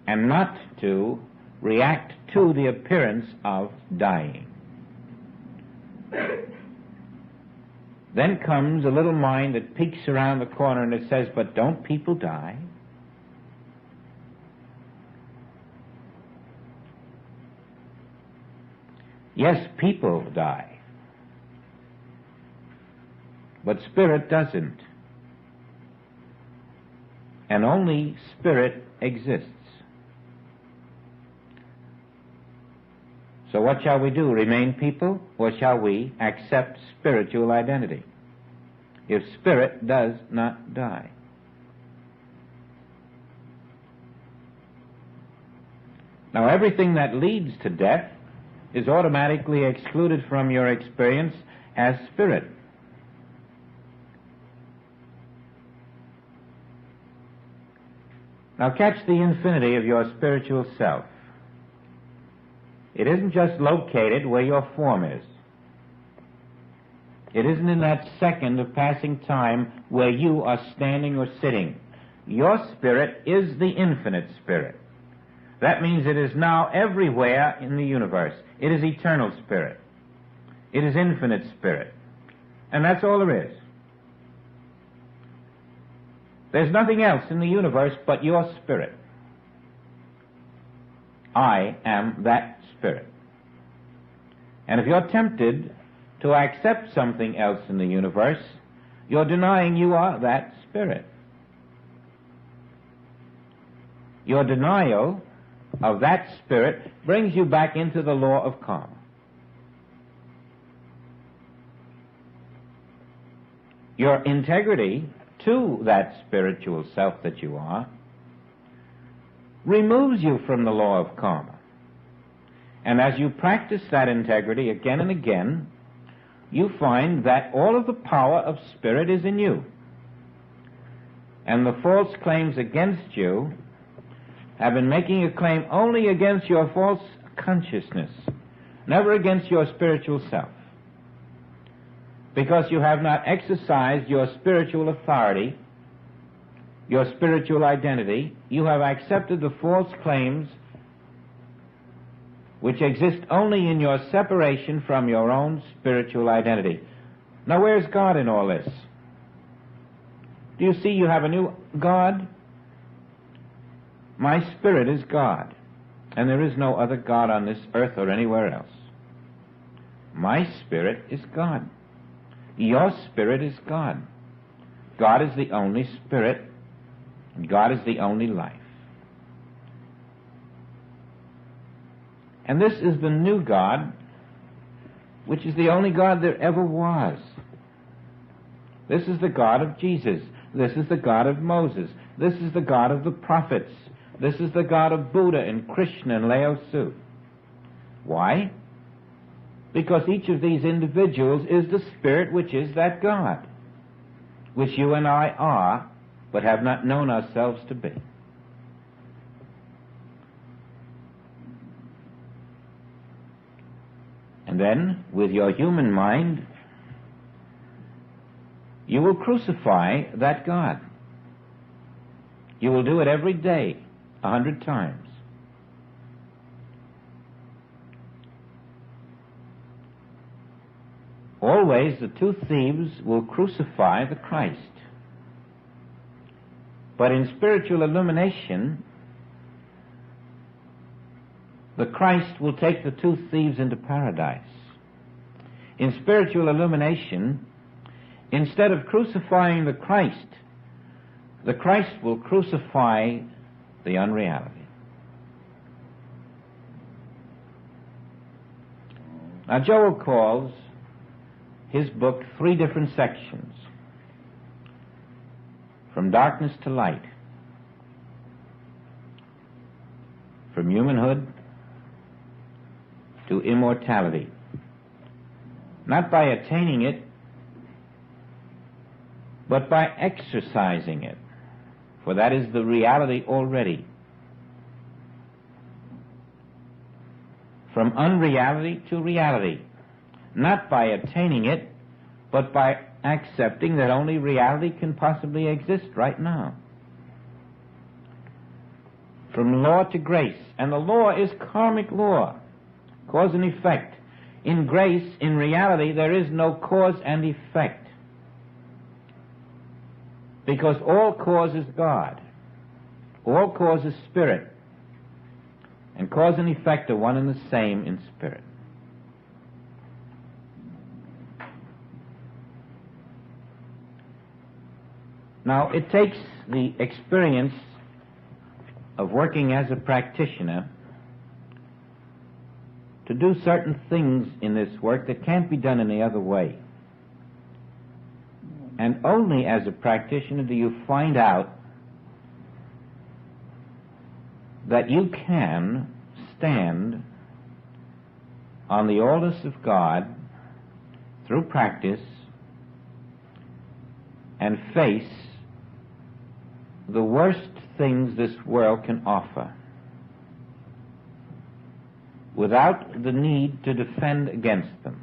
And not to react to the appearance of dying. Then comes a little mind that peeks around the corner and it says, but don't people die? Yes, people die. But spirit doesn't. And only spirit exists. So what shall we do? Remain people, or shall we accept spiritual identity? If spirit does not die. Now everything that leads to death is automatically excluded from your experience as spirit. Now catch the infinity of your spiritual self. It isn't just located where your form is. It isn't in that second of passing time where you are standing or sitting. Your spirit is the infinite spirit. That means it is now everywhere in the universe. It is eternal spirit. It is infinite spirit. And that's all there is. There's nothing else in the universe but your spirit. I am that spirit. And if you're tempted to accept something else in the universe, you're denying you are that spirit. Your denial of that spirit brings you back into the law of karma. Your integrity to that spiritual self that you are removes you from the law of karma. And as you practice that integrity again and again, you find that all of the power of spirit is in you. And the false claims against you have been making a claim only against your false consciousness, never against your spiritual self. Because you have not exercised your spiritual authority, your spiritual identity, you have accepted the false claims which exist only in your separation from your own spiritual identity. Now, where's God in all this? Do you see you have a new God? My spirit is God, and there is no other God on this earth or anywhere else. My spirit is God. Your spirit is God. God is the only spirit, and God is the only life. And this is the new God, which is the only God there ever was. This is the God of Jesus. This is the God of Moses. This is the God of the prophets. This is the God of Buddha and Krishna and Lao Tzu. Why? Because each of these individuals is the spirit which is that God, which you and I are, but have not known ourselves to be. And then, with your human mind, you will crucify that God. You will do it every day, 100 times. Always the two thieves will crucify the Christ. But in spiritual illumination, the Christ will take the two thieves into paradise. In spiritual illumination, instead of crucifying the Christ will crucify the unreality. Now, Joel calls his book 3 different sections: from darkness to light, from humanhood to immortality. Not by attaining it, but by exercising it, for that is the reality already. From unreality to reality, not by attaining it, but by accepting that only reality can possibly exist right now. From law to grace, and the law is karmic law, cause and effect. In grace, in reality, there is no cause and effect, because all cause is God, all cause is spirit, and cause and effect are one and the same in spirit. Now, it takes the experience of working as a practitioner to do certain things in this work that can't be done any other way. And only as a practitioner do you find out that you can stand on the alders of God through practice and face the worst things this world can offer without the need to defend against them.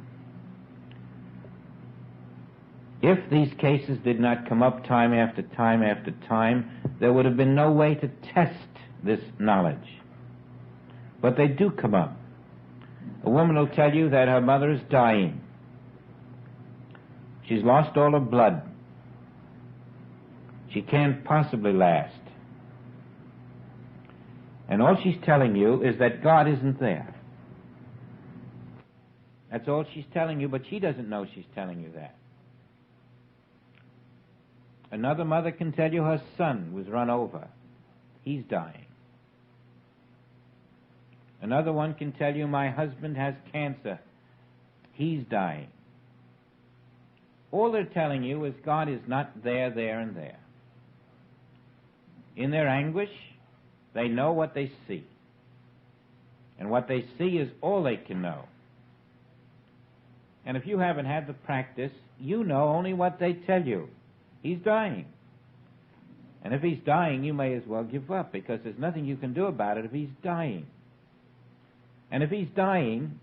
If these cases did not come up time after time after time, there would have been no way to test this knowledge. But they do come up. A woman will tell you that her mother is dying. She's lost all her blood. She can't possibly last. And all she's telling you is that God isn't there. That's all she's telling you, but she doesn't know she's telling you that. Another mother can tell you her son was run over. He's dying. Another one can tell you, my husband has cancer. He's dying. All they're telling you is God is not there, there, and there. In their anguish, they know what they see. And what they see is all they can know. And if you haven't had the practice, you know only what they tell you. He's dying. And if he's dying, you may as well give up, because there's nothing you can do about it if he's dying. And if he's dying,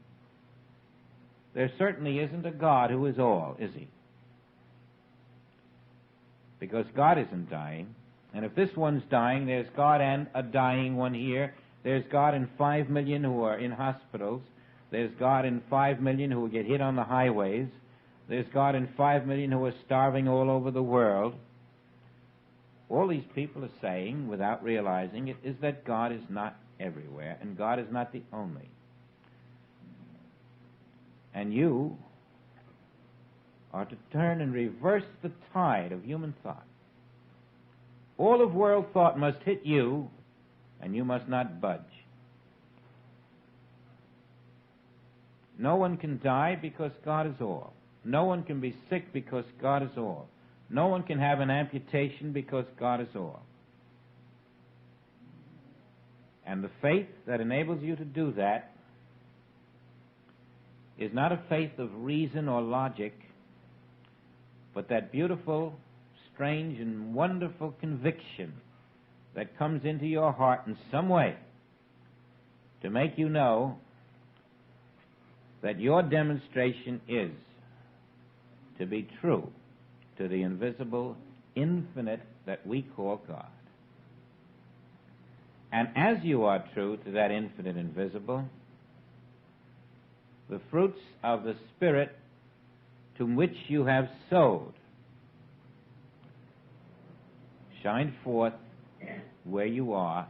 there certainly isn't a God who is all, is he? Because God isn't dying. And if this one's dying, there's God and a dying one here. There's God and 5 million who are in hospitals. There's God and 5 million who will get hit on the highways. There's God and 5 million who are starving all over the world. All these people are saying, without realizing it, is that God is not everywhere, and God is not the only. And you are to turn and reverse the tide of human thought. All of world thought must hit you, and you must not budge. No one can die because God is all. No one can be sick because God is all. No one can have an amputation because God is all. And the faith that enables you to do that is not a faith of reason or logic, but that beautiful, strange, and wonderful conviction that comes into your heart in some way to make you know that your demonstration is to be true to the invisible infinite that we call God. And as you are true to that infinite invisible, the fruits of the Spirit to which you have sowed shine forth where you are,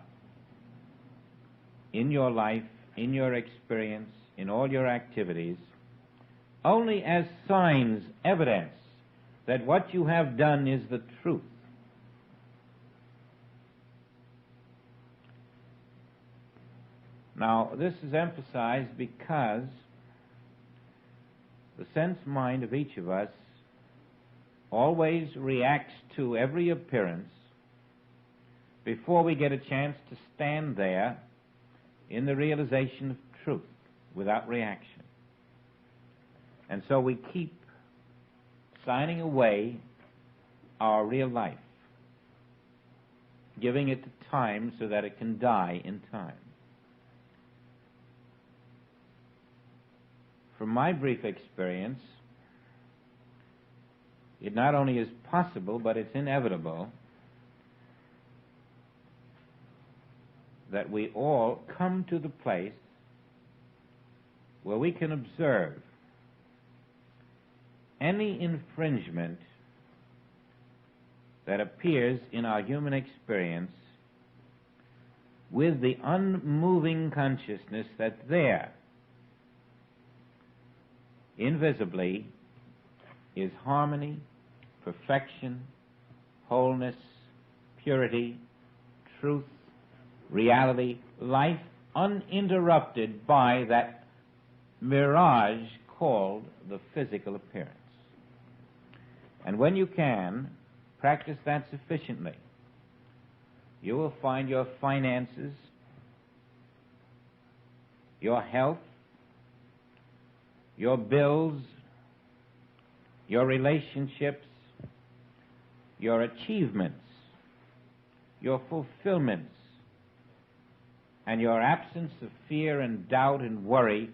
in your life, in your experience, in all your activities, only as signs, evidence that what you have done is the truth. Now, this is emphasized because The sense mind of each of us always reacts to every appearance before we get a chance to stand there in the realization of truth without reaction. And so we keep signing away our real life, giving it to time so that it can die in time. From my brief experience, it not only is possible, but it's inevitable that we all come to the place where we can observe any infringement that appears in our human experience with the unmoving consciousness that there, invisibly, is harmony, perfection, wholeness, purity, truth, reality, life uninterrupted by that mirage called the physical appearance. And when you can practice that sufficiently, you will find your finances, your health, your bills, your relationships, your achievements, your fulfillments, and your absence of fear and doubt and worry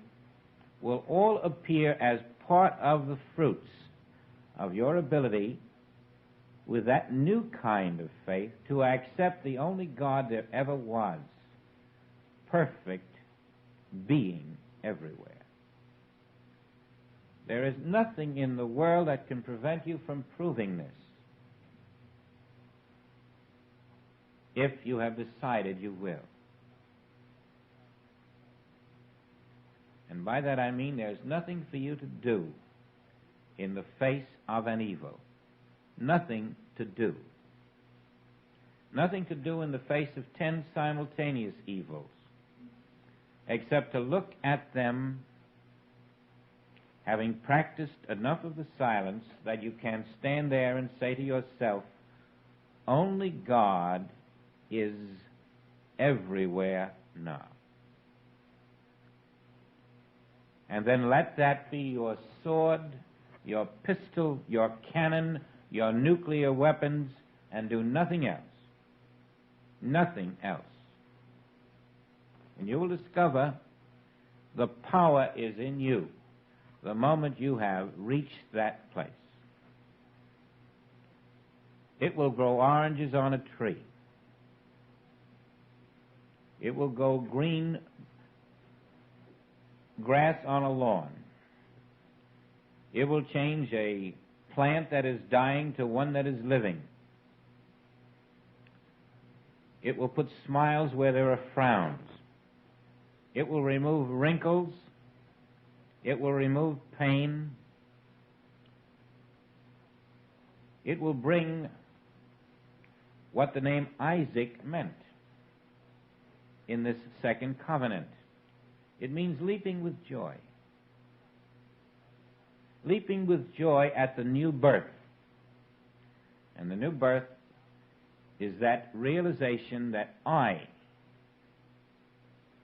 will all appear as part of the fruits of your ability with that new kind of faith to accept the only God there ever was, perfect being everywhere. There is nothing in the world that can prevent you from proving this, if you have decided you will. And by that I mean there's nothing for you to do in the face of an evil. Nothing to do. Nothing to do in the face of 10 simultaneous evils, except to look at them, having practiced enough of the silence that you can stand there and say to yourself, only God is everywhere now. And then let that be your sword, your pistol, your cannon, your nuclear weapons, and do nothing else. Nothing else. And you will discover the power is in you the moment you have reached that place. It will grow oranges on a tree. It will grow green grass on a lawn. It will change a plant that is dying to one that is living. It will put smiles where there are frowns. It will remove wrinkles. It will remove pain. It will bring what the name Isaac meant in this second covenant. It means leaping with joy. Leaping with joy at the new birth. And the new birth is that realization that I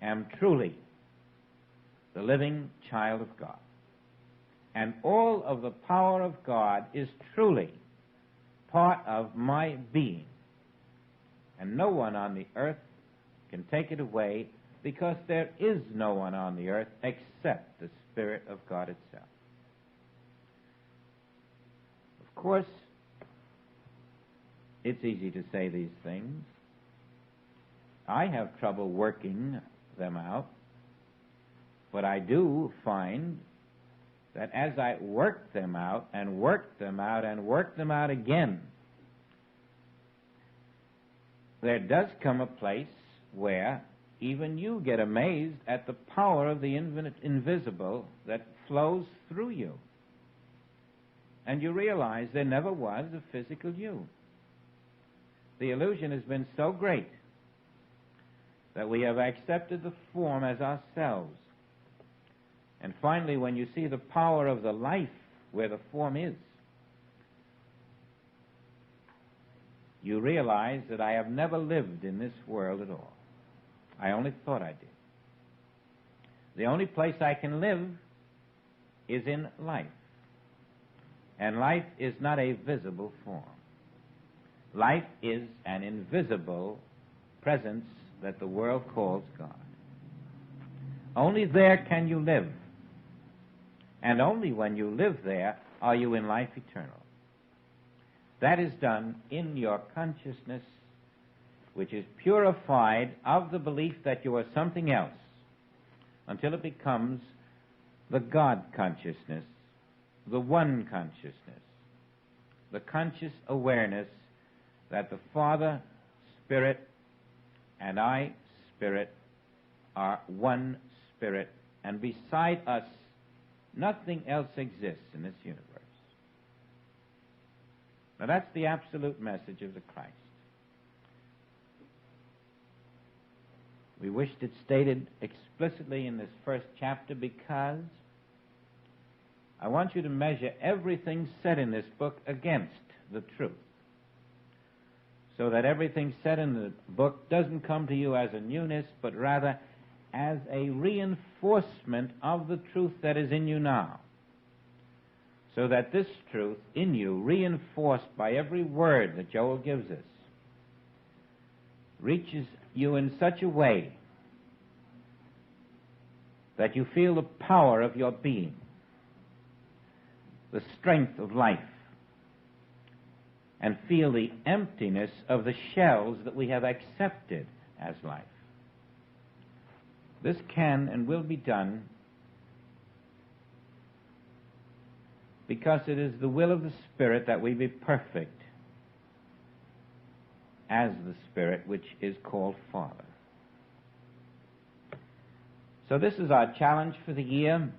am truly the living child of God. And all of the power of God is truly part of my being. And no one on the earth can take it away, because there is no one on the earth except the Spirit of God itself. Of course, it's easy to say these things. I have trouble working them out, but I do find that as I work them out and work them out and work them out again, there does come a place where even you get amazed at the power of the infinite invisible that flows through you. And you realize there never was a physical you. The illusion has been so great that we have accepted the form as ourselves. And finally, when you see the power of the life where the form is, you realize that I have never lived in this world at all. I only thought I did. The only place I can live is in life. And life is not a visible form. Life is an invisible presence that the world calls God. Only there can you live. And only when you live there are you in life eternal. That is done in your consciousness, which is purified of the belief that you are something else, until it becomes the God consciousness, the one consciousness, the conscious awareness that the Father, Spirit, and I, Spirit, are one Spirit, and beside us, nothing else exists in this universe. Now that's the absolute message of the Christ. We wished it stated explicitly in this first chapter because I want you to measure everything said in this book against the truth, so that everything said in the book doesn't come to you as a newness, but rather as a reinforcement of the truth that is in you now. So that this truth in you, reinforced by every word that Joel gives us, reaches you in such a way that you feel the power of your being, the strength of life, and feel the emptiness of the shells that we have accepted as life. This can and will be done because it is the will of the Spirit that we be perfect as the Spirit which is called Father. So this is our challenge for the year.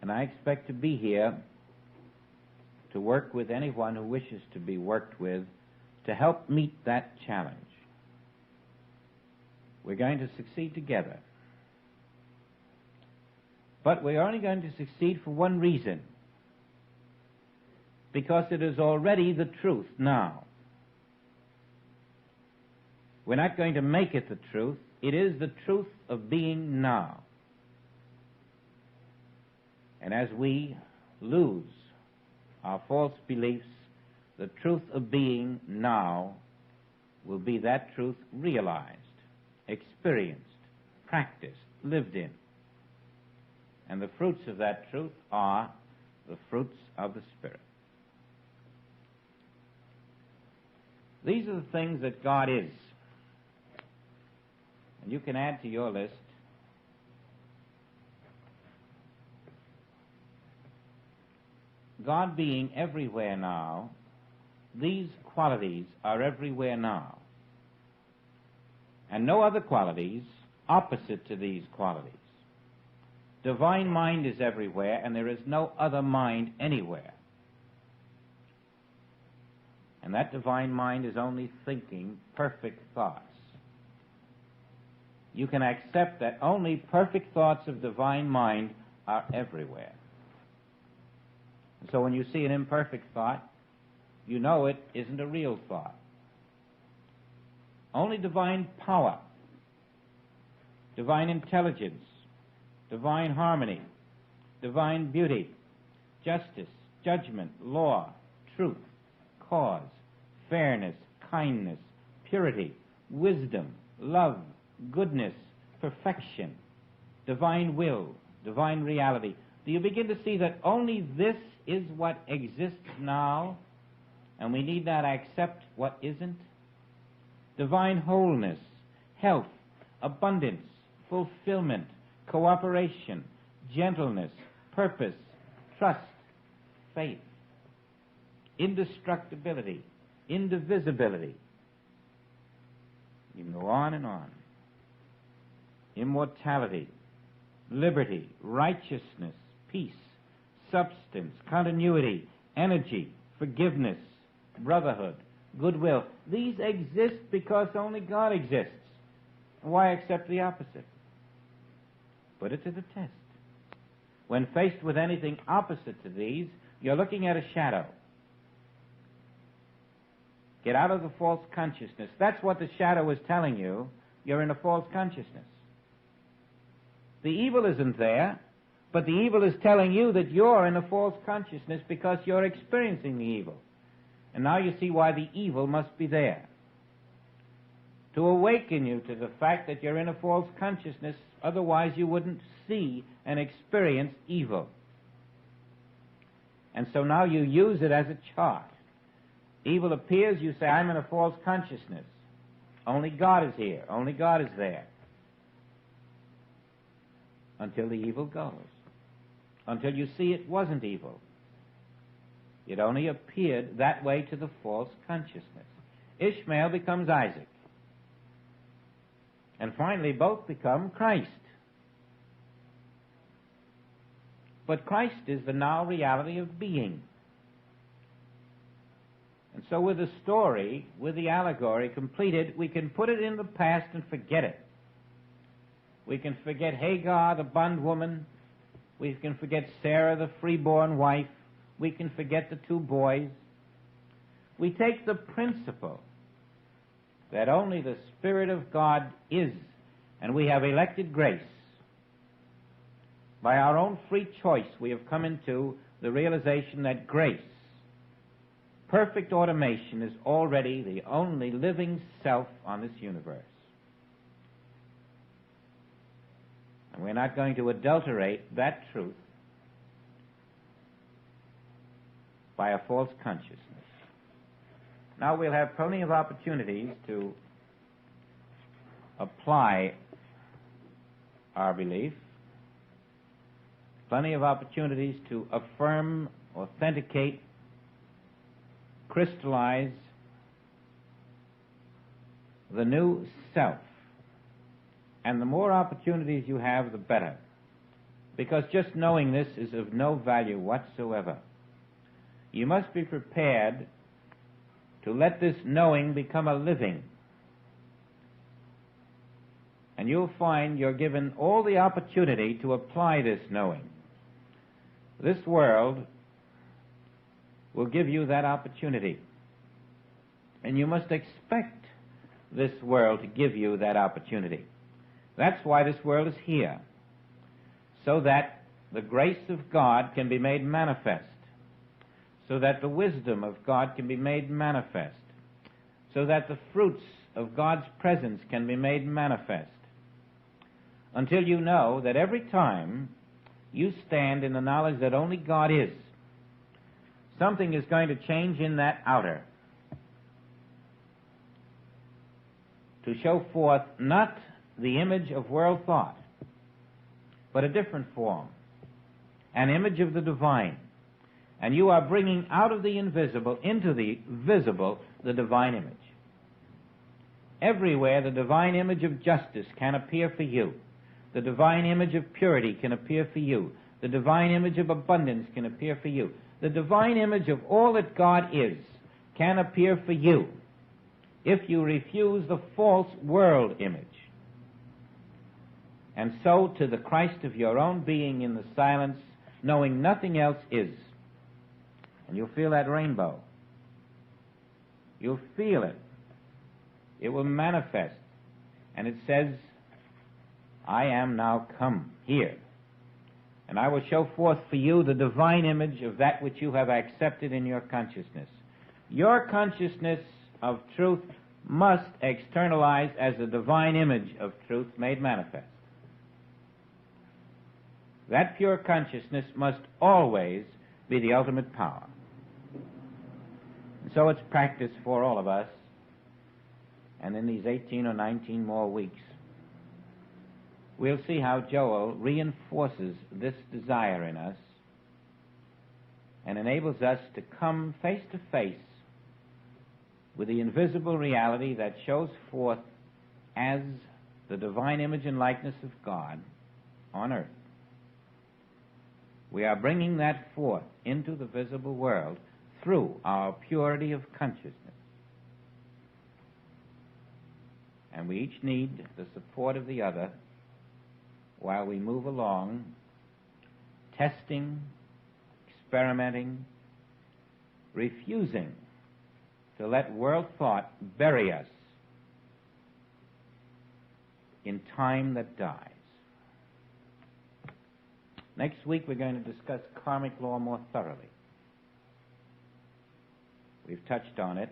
And I expect to be here to work with anyone who wishes to be worked with to help meet that challenge. We're going to succeed together. But we're only going to succeed for one reason. Because it is already the truth now. We're not going to make it the truth. It is the truth of being now. And as we lose our false beliefs, the truth of being now will be that truth realized, experienced, practiced, lived in. And the fruits of that truth are the fruits of the Spirit. These are the things that God is. And you can add to your list God being everywhere now. These qualities are everywhere now. And no other qualities opposite to these qualities. Divine mind is everywhere, and there is no other mind anywhere. And that divine mind is only thinking perfect thoughts. You can accept that only perfect thoughts of divine mind are everywhere. And so when you see an imperfect thought, you know it isn't a real thought. Only divine power, divine intelligence, divine harmony, divine beauty, justice, judgment, law, truth, cause, fairness, kindness, purity, wisdom, love, goodness, perfection, divine will, divine reality. Do you begin to see that only this is what exists now, and we need not accept what isn't? Divine wholeness, health, abundance, fulfillment, cooperation, gentleness, purpose, trust, faith, indestructibility, indivisibility. You can go on and on. Immortality, liberty, righteousness, peace, substance, continuity, energy, forgiveness, brotherhood, goodwill. These exist because only God exists. Why accept the opposite? Put it to the test. When faced with anything opposite to these, you're looking at a shadow. Get out of the false consciousness. That's what the shadow is telling you. You're in a false consciousness. The evil isn't there, but the evil is telling you that you're in a false consciousness because you're experiencing the evil. And now you see why the evil must be there. To awaken you to the fact that you're in a false consciousness, otherwise you wouldn't see and experience evil. And so now you use it as a chart. Evil appears, you say, I'm in a false consciousness. Only God is here. Only God is there. Until the evil goes. Until you see it wasn't evil. It only appeared that way to the false consciousness. Ishmael becomes Isaac. And finally both become Christ. But Christ is the now reality of being. And so with the story, with the allegory completed, we can put it in the past and forget it. We can forget Hagar, the bondwoman. We can forget Sarah, the freeborn wife. We can forget the two boys. We take the principle that only the Spirit of God is, and we have elected grace. By our own free choice, we have come into the realization that grace, perfect automation, is already the only living self on this universe. And we're not going to adulterate that truth by a false consciousness. Now we'll have plenty of opportunities to apply our belief, plenty of opportunities to affirm, authenticate, crystallize the new self. And the more opportunities you have, the better. Because just knowing this is of no value whatsoever. You must be prepared to let this knowing become a living. And you'll find you're given all the opportunity to apply this knowing. This world will give you that opportunity. And you must expect this world to give you that opportunity. That's why this world is here, so that the grace of God can be made manifest, so that the wisdom of God can be made manifest, so that the fruits of God's presence can be made manifest, until you know that every time you stand in the knowledge that only God is, something is going to change in that outer to show forth not the image of world thought, but a different form, an image of the divine. And you are bringing out of the invisible into the visible the divine image. Everywhere the divine image of justice can appear for you. The divine image of purity can appear for you. The divine image of abundance can appear for you. The divine image of all that God is can appear for you if you refuse the false world image. And so to the Christ of your own being in the silence, knowing nothing else is. And you'll feel that rainbow. You'll feel it. It will manifest. And it says, I am now come here. And I will show forth for you the divine image of that which you have accepted in your consciousness. Your consciousness of truth must externalize as the divine image of truth made manifest. That pure consciousness must always be the ultimate power. And so it's practice for all of us. And in these 18 or 19 more weeks, we'll see how Joel reinforces this desire in us and enables us to come face to face with the invisible reality that shows forth as the divine image and likeness of God on earth. We are bringing that forth into the visible world through our purity of consciousness. And we each need the support of the other while we move along, testing, experimenting, refusing to let world thought bury us in time that dies. Next week we're going to discuss karmic law more thoroughly. We've touched on it,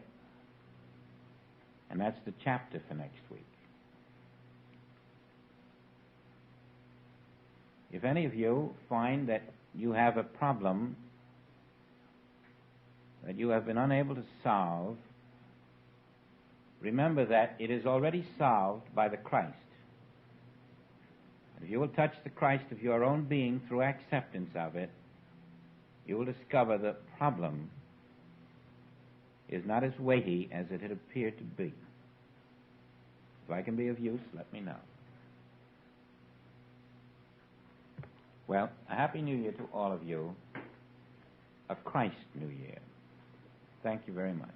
and that's the chapter for next week. If any of you find that you have a problem that you have been unable to solve, remember that it is already solved by the Christ. And if you will touch the Christ of your own being through acceptance of it, you will discover the problem is not as weighty as it had appeared to be. If I can be of use, let me know. Well, a Happy New Year to all of you, a Christ New Year. Thank you very much.